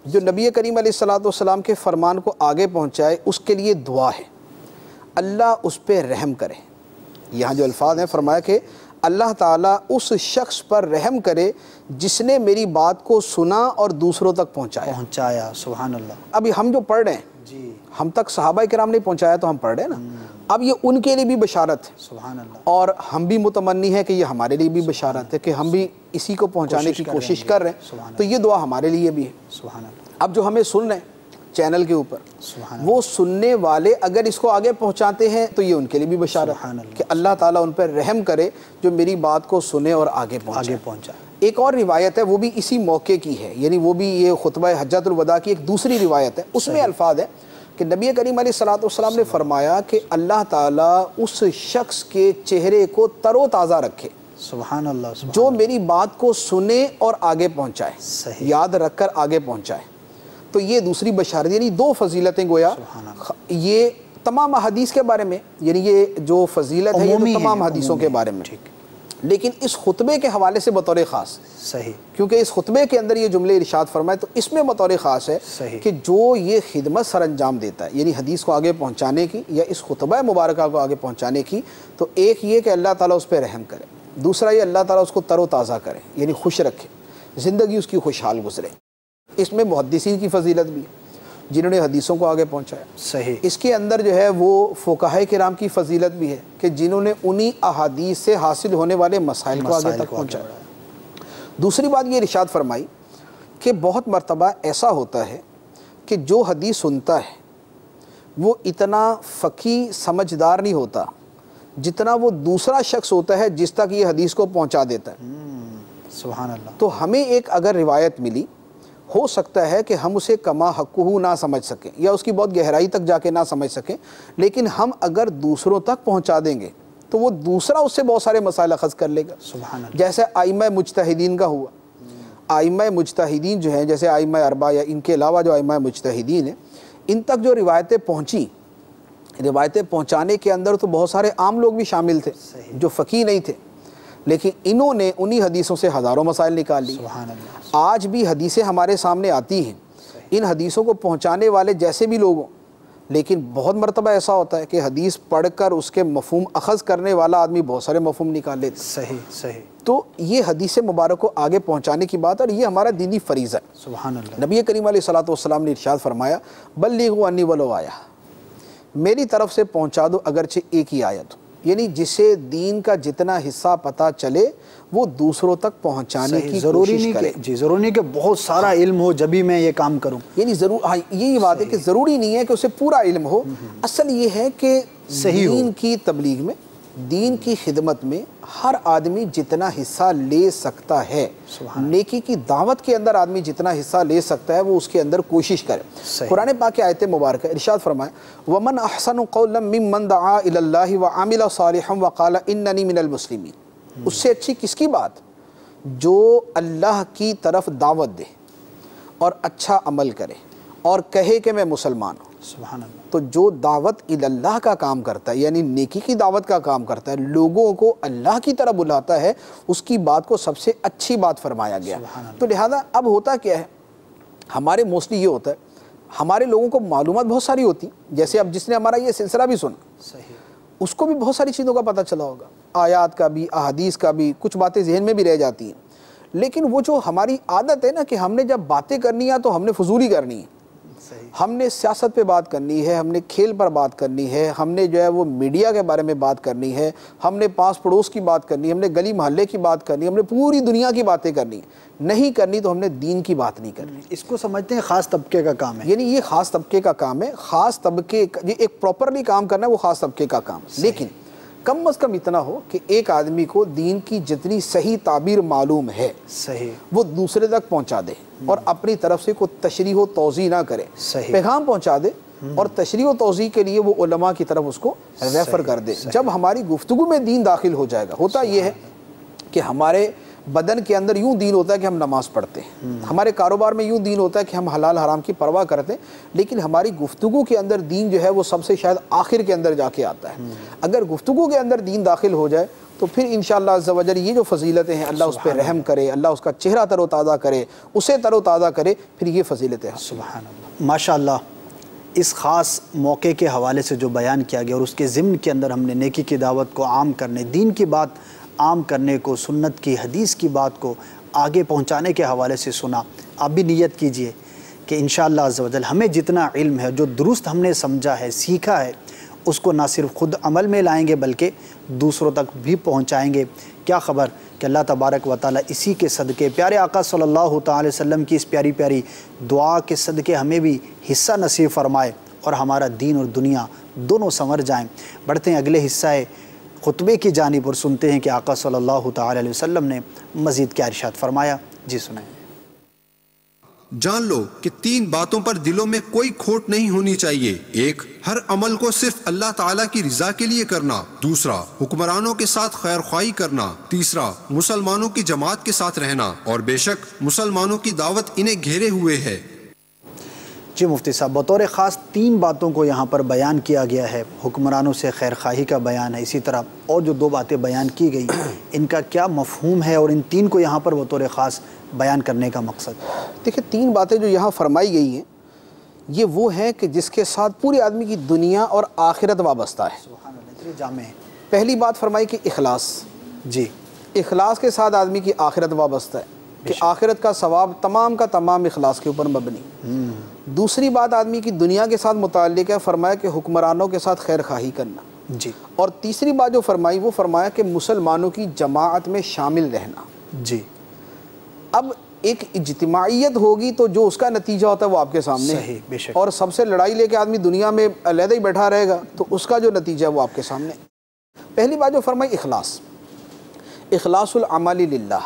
جو نبی کریم علیہ الصلوۃ والسلام کے فرمان کو آگے پہنچائے، اس کے لیے دعا ہے۔ اللہ اس پہ رحم کرے. یہاں جو الفاظ ہیں فرمایا کہ اللہ تعالیٰ اس شخص پر رحم کرے جس نے میری بات کو سنا اور دوسروں تک پہنچایا. سبحان اللہ. ابھی ہم جو پڑھ رہے ہیں جی ہم تک صحابہ کرام نے پہنچایا تو ہم پڑھ رہے ہیں نا. اب یہ ان کے لیے بھی بشارت ہے سبحان اللہ. اور ہم بھی متمنی ہے کہ یہ ہمارے لیے بھی بشارت ہے کہ ہم بھی اسی کو پہنچانے کی کوشش کر رہے ہیں. تو یہ دعا ہمارے لیے بھی ہے. سبحان اللہ. اب جو ہمیں سن رہے ہیں چینل کے اوپر وہ سننے والے اگر اس کو آگے پہنچاتے ہیں تو یہ ان کے لیے بھی بشارت ہے کہ اللہ تعالیٰ ان پر رحم کرے جو میری بات کو سنے اور آگے پہنچائے. ایک اور روایت ہے وہ بھی اسی موقع کی ہے, یعنی وہ بھی یہ خطبہ حجۃ الوداع کی ایک دوسری روایت ہے. اس میں الفاظ ہے کہ نبی کریم علیہ الصلوۃ والسلام نے فرمایا کہ اللہ تعالیٰ اس شخص کے چہرے کو تر و تازہ رکھے سبحان اللہ جو میری بات کو سنے اور آگے پہنچائے, یاد رکھ کر آگے پہنچائے. تو یہ دوسری بشارت, یعنی دو فضیلتیں گویا یہ تمام حدیث کے بارے میں, یعنی یہ جو فضیلت ہے یہ تو تمام حدیثوں کے بارے میں, لیکن اس خطبے کے حوالے سے بطور خاص صحیح, کیونکہ اس خطبے کے اندر یہ جملے ارشاد فرمائے تو اس میں بطور خاص ہے کہ جو یہ خدمت سر انجام دیتا ہے, یعنی حدیث کو آگے پہنچانے کی یا اس خطبہ مبارکہ کو آگے پہنچانے کی, تو ایک یہ کہ اللہ تعالیٰ اس پہ رحم کرے, دوسرا یہ اللہ تعالیٰ اس کو تر و تازہ کرے یعنی خوش رکھے, زندگی اس کی خوشحال گزرے. اس میں محدثین کی فضیلت بھی ہے جنہوں نے حدیثوں کو آگے پہنچایا. صحیح. اس کے اندر جو ہے وہ فقہاء کرام کی فضیلت بھی ہے کہ جنہوں نے انہی احادیث سے حاصل ہونے والے مسائل کو آگے تک پہنچایا. دوسری بات یہ ارشاد فرمائی کہ بہت مرتبہ ایسا ہوتا ہے کہ جو حدیث سنتا ہے وہ اتنا فقیہ سمجھدار نہیں ہوتا جتنا وہ دوسرا شخص ہوتا ہے جس تک یہ حدیث کو پہنچا دیتا ہے. سبحان اللہ. تو ہمیں ایک اگر روایت ملی, ہو سکتا ہے کہ ہم اسے کما حقہ نہ سمجھ سکیں یا اس کی بہت گہرائی تک جا کے نہ سمجھ سکیں, لیکن ہم اگر دوسروں تک پہنچا دیں گے تو وہ دوسرا اس سے بہت سارے مسائل اخذ کر لے گا. سبحان اللہ. جیسے ائمہ مجتہدین کا ہوا. ائمہ مجتہدین جو ہیں جیسے ائمہ اربعہ یا ان کے علاوہ جو ائمہ مجتہدین ہیں, ان تک جو روایتیں پہنچیں, روایتیں پہنچانے کے اندر تو بہت سارے عام لوگ بھی شامل تھے جو فقیہ نہیں تھے, لیکن انہوں نے انہی حدیثوں سے ہزاروں مسائل نکال لی. سبحان اللہ. آج بھی حدیثیں ہمارے سامنے آتی ہیں, ان حدیثوں کو پہنچانے والے جیسے بھی لوگ ہوں, لیکن بہت مرتبہ ایسا ہوتا ہے کہ حدیث پڑھ کر اس کے مفہوم اخذ کرنے والا آدمی بہت سارے مفہوم نکال لیتے. صحیح صحیح. تو یہ حدیث مبارک کو آگے پہنچانے کی بات ہے اور یہ ہمارا دینی فریضہ ہے. سبحان اللہ. نبی کریم علیہ الصلوۃ والسلام نے ارشاد فرمایا بلغوا انی ولو آیہ, میری طرف سے پہنچا دو اگرچہ ایک ہی آیت. یعنی جسے دین کا جتنا حصہ پتہ چلے وہ دوسروں تک پہنچانے کی کوشش کرے. جی ضروری نہیں کہ بہت سارا علم ہو جبھی میں یہ کام کروں, یعنی ضرور یہی بات ہے کہ ضروری نہیں ہے کہ اسے پورا علم ہو. اصل یہ ہے کہ دین کی تبلیغ میں, دین کی خدمت میں ہر آدمی جتنا حصہ لے سکتا ہے, نیکی کی دعوت کے اندر آدمی جتنا حصہ لے سکتا ہے وہ اس کے اندر کوشش کرے. قرآن پاک کی آیت مبارکہ ارشاد فرمائے وَمَنْ أَحْسَنُ قَوْلًا مِّمَّنْ دَعَا إِلَى اللَّهِ وَعَمِلَ صَالِحًا وَقَالَ إِنَّنِي مِنَ الْمُسْلِمِينَ. اس سے اچھی کس کی بات جو اللہ کی طرف دعوت دے اور اچھا عمل کرے اور کہے کہ میں مسلمان ہوں. سبحان اللہ. تو جو دعوت اللہ کا کام کرتا ہے یعنی نیکی کی دعوت کا کام کرتا ہے, لوگوں کو اللہ کی طرف بلاتا ہے, اس کی بات کو سب سے اچھی بات فرمایا گیا. تو لہذا اب ہوتا کیا ہے, ہمارے موسٹلی یہ ہوتا ہے ہمارے لوگوں کو معلومات بہت ساری ہوتی, جیسے اب جس نے ہمارا یہ سلسلہ بھی سنا اس کو بھی بہت ساری چیزوں کا پتہ چلا ہوگا, آیات کا بھی, احادیث کا بھی, کچھ باتیں ذہن میں بھی رہ جاتی ہیں. لیکن وہ جو ہماری عادت ہے نا کہ ہم نے جب باتیں کرنی ہے تو ہم نے فضولی کرنی ہے, ہم نے سیاست پہ بات کرنی ہے, ہم نے کھیل پر بات کرنی ہے, ہم نے جو ہے وہ میڈیا کے بارے میں بات کرنی ہے, ہم نے پاس پڑوس کی بات کرنی ہے, ہم نے گلی محلے کی بات کرنی ہے, ہم نے پوری دنیا کی باتیں کرنی ہے. نہیں کرنی تو ہم نے دین کی بات نہیں کرنی. اس کو سمجھتے ہیں خاص طبقے کا کام ہے, یعنی یہ خاص طبقے کا کام ہے. خاص طبقے یہ ایک پراپرلی کام کرنا ہے وہ خاص طبقے کا کام ہے. لیکن کم از کم اتنا ہو کہ ایک آدمی کو دین کی جتنی صحیح تعبیر معلوم ہے وہ دوسرے تک پہنچا دے اور اپنی طرف سے کوئی تشریح و توضیح نہ کرے, پیغام پہنچا دے اور تشریح و توضیح کے لیے وہ علماء کی طرف اس کو ریفر کر دے. جب ہماری گفتگو میں دین داخل ہو جائے گا, ہوتا یہ ہے کہ ہمارے بدن کے اندر یوں دین ہوتا ہے کہ ہم نماز پڑھتے ہیں, ہمارے کاروبار میں یوں دین ہوتا ہے کہ ہم حلال حرام کی پرواہ کرتے ہیں, لیکن ہماری گفتگو کے اندر دین جو ہے وہ سب سے شاید آخر کے اندر جا کے آتا ہے. اگر گفتگو کے اندر دین داخل ہو جائے تو پھر انشاءاللہ عز و جل یہ جو فضیلتیں ہیں اللہ اس پہ رحم کرے, اللہ اس کا چہرہ تر و تازہ کرے, اسے تر و تازہ کرے, پھر یہ فضیلتیں ہیں. سبحان اللہ. ماشاءاللہ اس خاص موقع کے حوالے سے جو بیان کیا گیا اور اس کے ضمن کے اندر ہم نے نیکی کی دعوت کو عام کرنے، دین کی بات عام کرنے کو، سنت کی حدیث کی بات کو آگے پہنچانے کے حوالے سے سنا، آپ بھی نیت کیجئے کہ انشاءاللہ عز و جل ہمیں جتنا علم ہے، جو درست ہم نے سمجھا ہے، سیکھا ہے، اس کو نہ صرف خود عمل میں لائیں گے بلکہ دوسروں تک بھی پہنچائیں گے۔ کیا خبر کہ اللہ تبارک و تعالیٰ اسی کے صدقے، پیارے آقا صلی اللہ تعالی وسلم کی اس پیاری پیاری دعا کے صدقے ہمیں بھی حصہ نصیب فرمائے اور ہمارا دین اور دنیا دونوں سنور جائیں۔ بڑھتے ہیں اگلے حصہ خطبے کی جانب اور سنتے ہیں کہ آقا صلی اللہ تعالی علیہ وسلم نے مزید کیا ارشاد فرمایا۔ جی سنیں۔ جان لو کہ 3 باتوں پر دلوں میں کوئی کھوٹ نہیں ہونی چاہیے۔ ایک، ہر عمل کو صرف اللہ تعالیٰ کی رضا کے لیے کرنا۔ دوسرا، حکمرانوں کے ساتھ خیر خواہی کرنا۔ تیسرا، مسلمانوں کی جماعت کے ساتھ رہنا، اور بے شک مسلمانوں کی دعوت انہیں گھیرے ہوئے ہے۔ جی مفتی صاحب، بطور خاص 3 باتوں کو یہاں پر بیان کیا گیا ہے۔ حکمرانوں سے خیر خواہی کا بیان ہے، اسی طرح اور جو 2 باتیں بیان کی گئی ان کا کیا مفہوم ہے اور ان 3 کو یہاں پر بطور خاص بیان کرنے کا مقصد؟ دیکھیں 3 باتیں جو یہاں فرمائی گئی ہیں یہ وہ ہیں کہ جس کے ساتھ پورے آدمی کی دنیا اور آخرت وابستہ ہے۔ سبحان اللہ، اتنی جامع ہے۔ پہلی بات فرمائی کہ اخلاص، جی اخلاص کے ساتھ آدمی کی آخرت وابستہ ہے کہ آخرت کا ثواب تمام کا تمام اخلاص کے اوپر مبنی۔ دوسری بات آدمی کی دنیا کے ساتھ متعلق ہے، فرمایا کہ حکمرانوں کے ساتھ خیر خواہی کرنا۔ جی اور تیسری بات جو فرمائی وہ فرمایا کہ مسلمانوں کی جماعت میں شامل رہنا۔ جی اب ایک اجتماعیت ہوگی تو جو اس کا نتیجہ ہوتا ہے وہ آپ کے سامنے ہے، صحیح، بے شک۔ اور سب سے لڑائی لے کے آدمی دنیا میں علیحدہ ہی بیٹھا رہے گا تو اس کا جو نتیجہ ہے وہ آپ کے سامنے ہے۔ پہلی بات جو فرمائی اخلاص، اخلاص العمل للہ،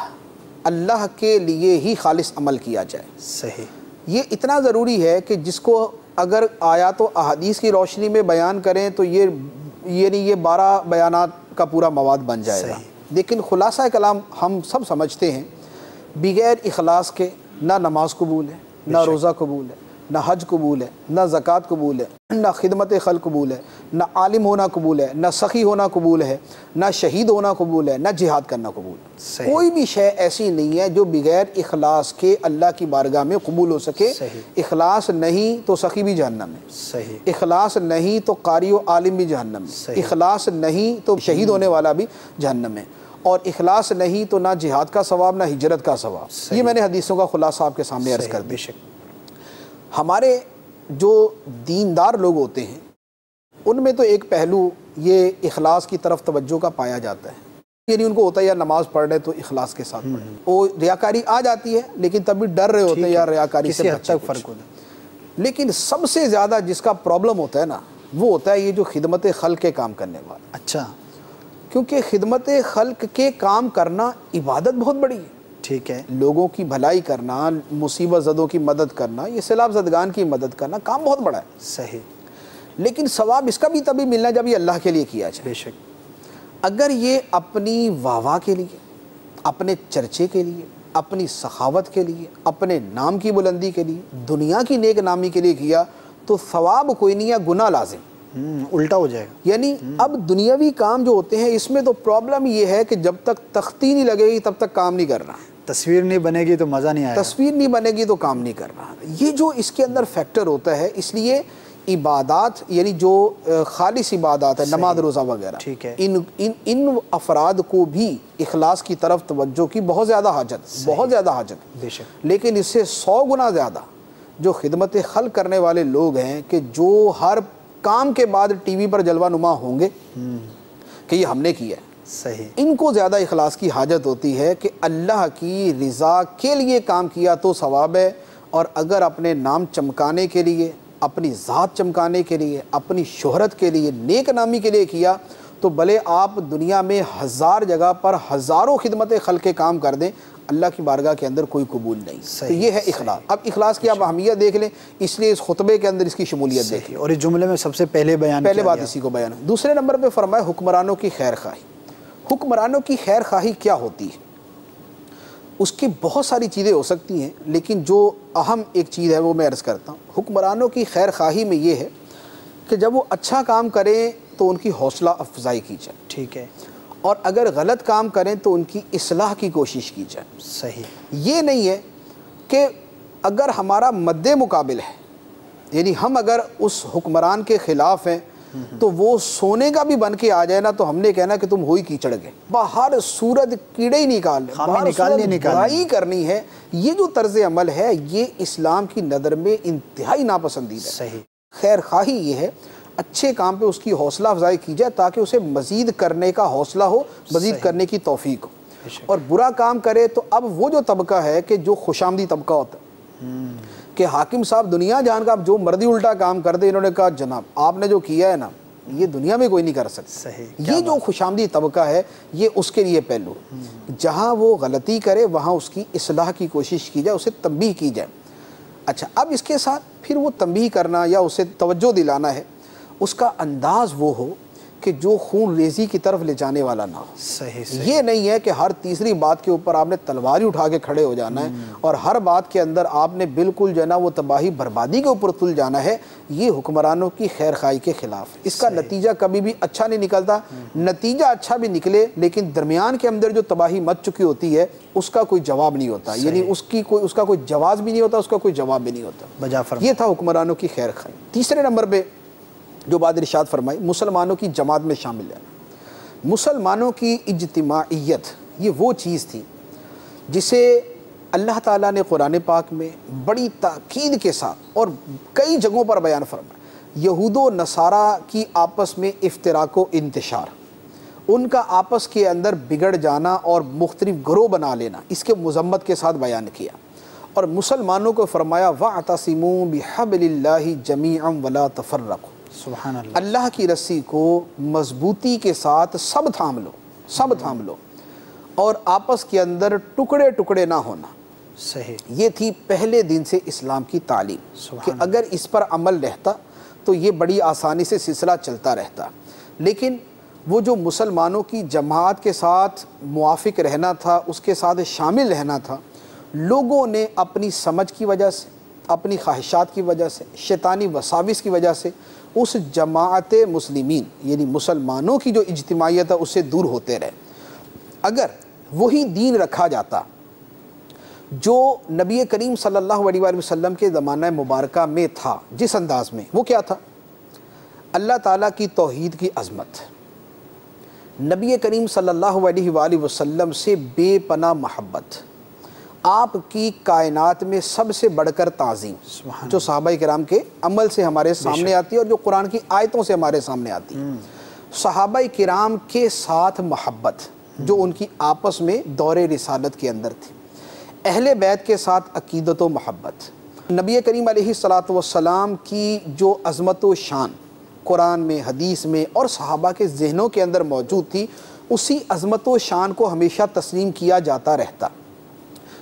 اللہ کے لیے ہی خالص عمل کیا جائے۔ صحیح، یہ اتنا ضروری ہے کہ جس کو اگر آیات و احادیث کی روشنی میں بیان کریں تو یہ 12 بیانات کا پورا مواد بن جائے گا۔ لیکن خلاصہ کلام ہم سب سمجھتے ہیں بغیر اخلاص کے نہ نماز قبول ہے، نہ روزہ قبول ہے، نہ حج قبول ہے، نہ زکوٰۃ قبول ہے، نہ خدمت خلق قبول ہے، نہ عالم ہونا قبول ہے، نہ سخی ہونا قبول ہے، نہ شہید ہونا قبول ہے، نہ جہاد کرنا قبول ہے۔ صحیح۔ کوئی بھی شے ایسی نہیں ہے جو بغیر اخلاص کے اللہ کی بارگاہ میں قبول ہو سکے۔ صحیح۔ اخلاص نہیں تو سخی بھی جہنم میں، صحیح، اخلاص نہیں تو قاری و عالم بھی جہنم میں، صحیح۔ اخلاص نہیں تو شہید ہونے والا بھی جہنم میں، اور اخلاص نہیں تو نہ جہاد کا ثواب نہ ہجرت کا ثواب۔ یہ میں نے حدیثوں کا خلاصہ آپ کے سامنے عرض کر بے دیا۔ شک۔ ہمارے جو دیندار لوگ ہوتے ہیں ان میں تو ایک پہلو یہ اخلاص کی طرف توجہ کا پایا جاتا ہے، یعنی ان کو ہوتا ہے یا نماز پڑھ رہے تو اخلاص کے ساتھ پڑھیں۔ وہ ریاکاری آ جاتی ہے لیکن تب بھی ڈر رہے ہوتے ہیں یا ریاکاری سے کسی حد بچیں تک کچھ۔ فرق ہوتا ہے۔ لیکن سب سے زیادہ جس کا پرابلم ہوتا ہے نا وہ ہوتا ہے یہ جو خدمت خلق کے کام کرنے والا، اچھا، کیونکہ خدمت خلق کے کام کرنا عبادت بہت بڑی ہے۔ ٹھیک ہے، لوگوں کی بھلائی کرنا، مصیبت زدوں کی مدد کرنا، یہ سیلاب زدگان کی مدد کرنا کام بہت بڑا ہے، صحیح، لیکن ثواب اس کا بھی تبھی ملنا جب یہ اللہ کے لیے کیا جائے۔ بے شک۔ اگر یہ اپنی واہ کے لیے، اپنے چرچے کے لیے، اپنی سخاوت کے لیے، اپنے نام کی بلندی کے لیے، دنیا کی نیک نامی کے لیے کیا تو ثواب کوئی نہیں ہے، گناہ لازم۔ الٹا ہو جائے گا۔ یعنی اب دنیاوی کام جو ہوتے ہیں اس میں تو پرابلم یہ ہے کہ جب تک تختی نہیں لگے گی تب تک کام نہیں کرنا، تصویر نہیں بنے گی تو مزہ نہیں آئے گا۔ تصویر نہیں بنے گی تو کام نہیں کرنا۔ یہ جو اس کے اندر فیکٹر ہوتا ہے، اس لیے عبادات یعنی جو خالص عبادات ہے، نماز روزہ وغیرہ، ٹھیک ہے، ان افراد کو بھی اخلاص کی طرف توجہ کی بہت زیادہ حاجت، بہت زیادہ حاجت۔ بے شک۔ لیکن اس سے 100 گنا زیادہ جو خدمت خلق کرنے والے لوگ ہیں کہ جو ہر کام کے بعد ٹی وی پر جلوہ نما ہوں گے کہ یہ ہم نے کیا ہے، صحیح، ان کو زیادہ اخلاص کی حاجت ہوتی ہے کہ اللہ کی رضا کے لیے کام کیا تو ثواب ہے، اور اگر اپنے نام چمکانے کے لیے، اپنی ذات چمکانے کے لیے، اپنی شہرت کے لیے، نیک نامی کے لیے کیا تو بھلے آپ دنیا میں 1000 جگہ پر ہزاروں خدمت خلق کے کام کر دیں، اللہ کی بارگاہ کے اندر کوئی قبول نہیں۔ تو یہ ہے اخلاص۔ اب اخلاص کی آپ اہمیت دیکھ لیں، اس لیے اس خطبے کے اندر اس کی شمولیت دیکھ لیں۔ اور اس جملے میں سب سے پہلے بیان پہلے کیا بات گیا۔ اسی کو بیان ہے۔ دوسرے نمبر پہ فرمایا حکمرانوں کی خیر خواہی۔ حکمرانوں کی خیر خواہی کیا ہوتی ہے؟ اس کی بہت ساری چیزیں ہو سکتی ہیں، لیکن جو اہم ایک چیز ہے وہ میں عرض کرتا ہوں۔ حکمرانوں کی خیر خواہی میں یہ ہے کہ جب وہ اچھا کام کریں تو ان کی حوصلہ افزائی کی جائے، ٹھیک ہے، اور اگر غلط کام کریں تو ان کی اصلاح کی کوشش کی جائے۔ صحیح، یہ نہیں ہے کہ اگر ہمارا مد مقابل ہے، یعنی ہم اگر اس حکمران کے خلاف ہیں تو وہ سونے کا بھی بن کے آ جائے نا تو ہم نے کہنا کہ تم ہوئی کیچڑ گئے، باہر صورت کیڑے ہی نکالنے، باہر صورت برائی کرنی ہے۔ یہ جو طرز عمل ہے یہ اسلام کی نظر میں انتہائی ناپسندیدہ ہے۔ صحیح۔ خیر خواہی یہ ہے اچھے کام پہ اس کی حوصلہ افزائی کی جائے تاکہ اسے مزید کرنے کا حوصلہ ہو، مزید کرنے کی توفیق ہو، اور برا کام کرے تو اب وہ جو طبقہ ہے کہ جو خوش آمدی طبقہ ہوتا ہے کہ حاکم صاحب دنیا جان کا جو مرضی الٹا کام کر دے، انہوں نے کہا جناب آپ نے جو کیا ہے نا یہ دنیا میں کوئی نہیں کر سکتا۔ صحیح۔ یہ جو خوش آمدی طبقہ ہے یہ اس کے لیے پہلو، جہاں وہ غلطی کرے وہاں اس کی اصلاح کی کوشش کی جائے، اسے تنبیہ کی جائے۔ اچھا، اب اس کے ساتھ پھر وہ تنبیہ کرنا یا اسے توجہ دلانا ہے، اس کا انداز وہ ہو کہ جو خون ریزی کی طرف لے جانے والا نہ ہو۔ صحیح۔ یہ نہیں ہے کہ ہر تیسری بات کے اوپر آپ نے تلوار ہی اٹھا کے کھڑے ہو جانا ہے اور ہر بات کے اندر آپ نے بالکل جو ہے نا وہ تباہی بربادی کے اوپر تل جانا ہے۔ یہ حکمرانوں کی خیر خواہی کے خلاف ہے، اس کا نتیجہ کبھی بھی اچھا نہیں نکلتا۔ نتیجہ اچھا بھی نکلے لیکن درمیان کے اندر جو تباہی مچ چکی ہوتی ہے اس کا کوئی جواب نہیں ہوتا، یعنی اس کا کوئی جواز بھی نہیں ہوتا، اس کا کوئی جواب بھی نہیں ہوتا۔ بجا فرمایا۔ یہ تھا حکمرانوں کی خیر خواہی۔ تیسرے نمبر پہ جو بات ارشاد فرمائی، مسلمانوں کی جماعت میں شامل ہے۔ مسلمانوں کی اجتماعیت یہ وہ چیز تھی جسے اللہ تعالیٰ نے قرآن پاک میں بڑی تاکید کے ساتھ اور کئی جگہوں پر بیان فرمایا۔ یہود و نصارہ کی آپس میں افتراق و انتشار، ان کا آپس کے اندر بگڑ جانا اور مختلف گروہ بنا لینا، اس کے مذمت کے ساتھ بیان کیا، اور مسلمانوں کو فرمایا وَاعْتَصِمُوا بِحَبْلِ اللَّهِ جَمِيعًا وَلَا تَفَرَّقُوا، سبحان اللہ۔ اللہ کی رسی کو مضبوطی کے ساتھ سب تھام لو اور آپس کے اندر ٹکڑے ٹکڑے نہ ہونا۔ صحیح۔ یہ تھی پہلے دن سے اسلام کی تعلیم کہ اگر اس پر عمل رہتا تو یہ بڑی آسانی سے سلسلہ چلتا رہتا، لیکن وہ جو مسلمانوں کی جماعت کے ساتھ موافق رہنا تھا، اس کے ساتھ شامل رہنا تھا، لوگوں نے اپنی سمجھ کی وجہ سے، اپنی خواہشات کی وجہ سے، شیطانی وساوس کی وجہ سے اس جماعت مسلمین یعنی مسلمانوں کی جو اجتماعیت ہے اس سے دور ہوتے رہے۔ اگر وہی دین رکھا جاتا جو نبی کریم صلی اللہ علیہ وآلہ وسلم کے زمانہ مبارکہ میں تھا، جس انداز میں، وہ کیا تھا؟ اللہ تعالیٰ کی توحید کی عظمت، نبی کریم صلی اللہ علیہ وآلہ وسلم سے بے پناہ محبت، آپ کی کائنات میں سب سے بڑھ کر تعظیم جو صحابہ کرام کے عمل سے ہمارے سامنے آتی ہے اور جو قرآن کی آیتوں سے ہمارے سامنے آتی ہے۔ صحابہ کرام کے ساتھ محبت جو ان کی آپس میں دور رسالت کے اندر تھی، اہل بیت کے ساتھ عقیدت و محبت، نبی کریم علیہ السلام کی جو عظمت و شان قرآن میں، حدیث میں اور صحابہ کے ذہنوں کے اندر موجود تھی، اسی عظمت و شان کو ہمیشہ تسلیم کیا جاتا رہتا۔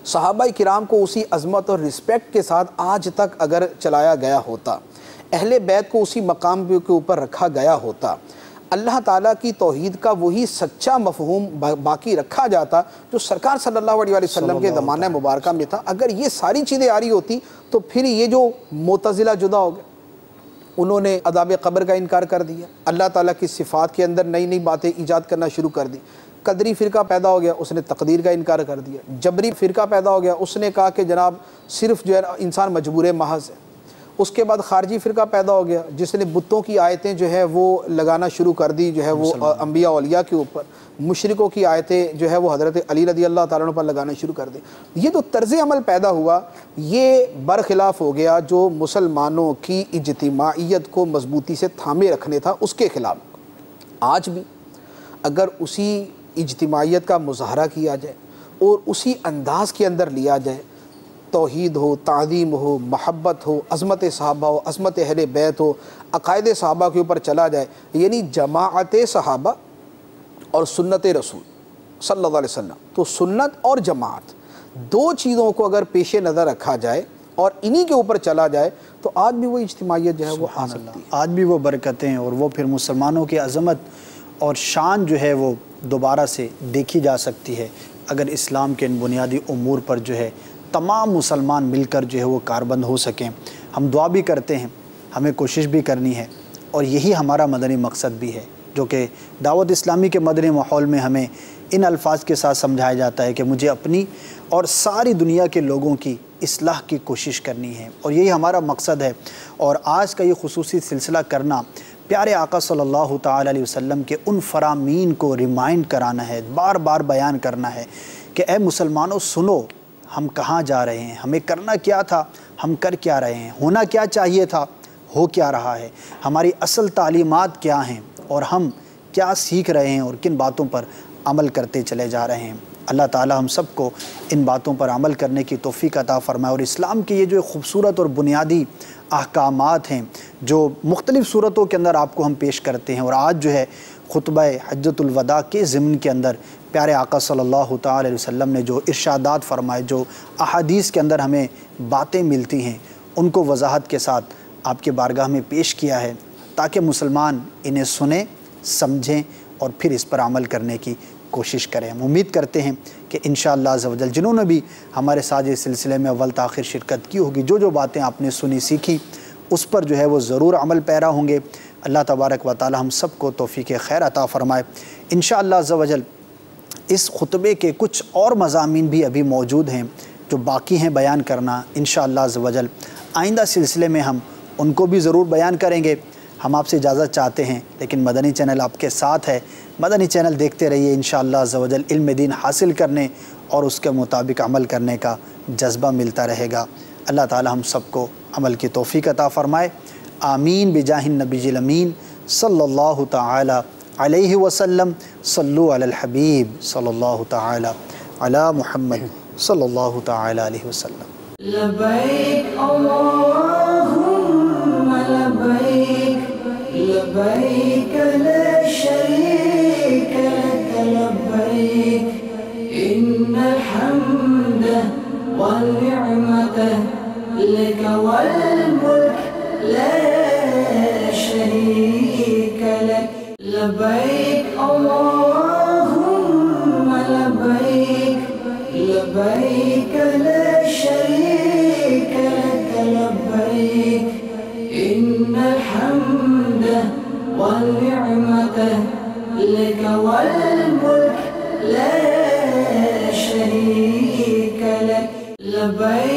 صحابہ کرام کو اسی عظمت اور رسپیکٹ کے ساتھ آج تک اگر چلایا گیا ہوتا، اہل بیت کو اسی مقام کے اوپر رکھا گیا ہوتا، اللہ تعالیٰ کی توحید کا وہی سچا مفہوم باقی رکھا جاتا جو سرکار صلی اللہ علیہ وسلم کے زمانہ مبارکہ میں تھا، اگر یہ ساری چیزیں آ رہی ہوتی تو پھر یہ جو معتزلہ جدا ہو گئے، انہوں نے عذاب قبر کا انکار کر دیا، اللہ تعالیٰ کی صفات کے اندر نئی نئی باتیں ایجاد کرنا شروع کر دی، قدری فرقہ پیدا ہو گیا، اس نے تقدیر کا انکار کر دیا، جبری فرقہ پیدا ہو گیا، اس نے کہا کہ جناب صرف جو ہے انسان مجبور محض ہے، اس کے بعد خارجی فرقہ پیدا ہو گیا جس نے بتوں کی آیتیں جو ہے وہ لگانا شروع کر دی، جو ہے وہ انبیاء اولیاء کے اوپر، مشرکوں کی آیتیں جو ہے وہ حضرت علی رضی اللہ تعالیٰ عنہ پر لگانا شروع کر دی۔ یہ جو طرز عمل پیدا ہوا یہ برخلاف ہو گیا جو مسلمانوں کی اجتماعیت کو مضبوطی سے تھامے رکھنے تھا، اس کے خلاف۔ آج بھی اگر اسی اجتماعیت کا مظاہرہ کیا جائے اور اسی انداز کے اندر لیا جائے، توحید ہو، تعظیم ہو، محبت ہو، عظمت صحابہ ہو، عظمت اہل بیت ہو، عقائد صحابہ کے اوپر چلا جائے، یعنی جماعت صحابہ اور سنت رسول صلی اللہ علیہ وسلم، تو سنت اور جماعت دو چیزوں کو اگر پیش نظر رکھا جائے اور انہی کے اوپر چلا جائے تو آج بھی وہ اجتماعیت جو ہے وہ آ سکتی ہے، آج بھی وہ برکتیں اور وہ پھر مسلمانوں کی عظمت اور شان جو ہے وہ دوبارہ سے دیکھی جا سکتی ہے اگر اسلام کے ان بنیادی امور پر جو ہے تمام مسلمان مل کر جو ہے وہ کاربند ہو سکیں۔ ہم دعا بھی کرتے ہیں، ہمیں کوشش بھی کرنی ہے، اور یہی ہمارا مدنی مقصد بھی ہے جو کہ دعوت اسلامی کے مدنی ماحول میں ہمیں ان الفاظ کے ساتھ سمجھایا جاتا ہے کہ مجھے اپنی اور ساری دنیا کے لوگوں کی اصلاح کی کوشش کرنی ہے، اور یہی ہمارا مقصد ہے۔ اور آج کا یہ خصوصی سلسلہ کرنا پیارے آقا صلی اللہ تعالیٰ علیہ وسلم کے ان فرامین کو ریمائنڈ کرانا ہے، بار بار بیان کرنا ہے کہ اے مسلمانوں سنو، ہم کہاں جا رہے ہیں، ہمیں کرنا کیا تھا، ہم کر کیا رہے ہیں، ہونا کیا چاہیے تھا، ہو کیا رہا ہے، ہماری اصل تعلیمات کیا ہیں، اور ہم کیا سیکھ رہے ہیں اور کن باتوں پر عمل کرتے چلے جا رہے ہیں۔ اللہ تعالی ہم سب کو ان باتوں پر عمل کرنے کی توفیق عطا فرمائے، اور اسلام کے یہ جو خوبصورت اور بنیادی احکامات ہیں جو مختلف صورتوں کے اندر آپ کو ہم پیش کرتے ہیں، اور آج جو ہے خطبہ حجۃ الوداع کے ضمن کے اندر پیارے آقا صلی اللہ تعالی علیہ وسلم نے جو ارشادات فرمائے، جو احادیث کے اندر ہمیں باتیں ملتی ہیں، ان کو وضاحت کے ساتھ آپ کے بارگاہ میں پیش کیا ہے تاکہ مسلمان انہیں سنیں، سمجھیں اور پھر اس پر عمل کرنے کی کوشش کریں۔ ہم امید کرتے ہیں کہ انشاءاللہ عز و جل جنہوں نے بھی ہمارے ساتھ اس سلسلے میں اول تاخیر شرکت کی ہوگی، جو باتیں آپ نے سنی سیکھی اس پر جو ہے وہ ضرور عمل پیرا ہوں گے۔ اللہ تبارک و تعالی ہم سب کو توفیق خیر عطا فرمائے۔ انشاءاللہ عز و جل اس خطبے کے کچھ اور مضامین بھی ابھی موجود ہیں جو باقی ہیں بیان کرنا، انشاءاللہ عز و جل آئندہ سلسلے میں ہم ان کو بھی ضرور بیان کریں گے۔ ہم آپ سے اجازت چاہتے ہیں، لیکن مدنی چینل آپ کے ساتھ ہے، مدنی چینل دیکھتے رہیے، انشاءاللہ عز و جل علم دین حاصل کرنے اور اس کے مطابق عمل کرنے کا جذبہ ملتا رہے گا۔ اللہ تعالی ہم سب کو عمل کی توفیق عطا فرمائے، آمین بجاہ النبی الامین صلی اللہ تعالی علیہ وسلم۔ صلو علی الحبیب صلی اللہ تعالی علی محمد صلی اللہ تعالی علیہ وسلم۔ لبیک اللہم لبیک لبیک لا شریک لک لبیک ان الحمد والنعمت لک والملک لا شریک لک لبیک اللہم لبیک لبیک لا شریک لک لبیک ان الحمد والنعمت لک والملک لا شریک لک لبیک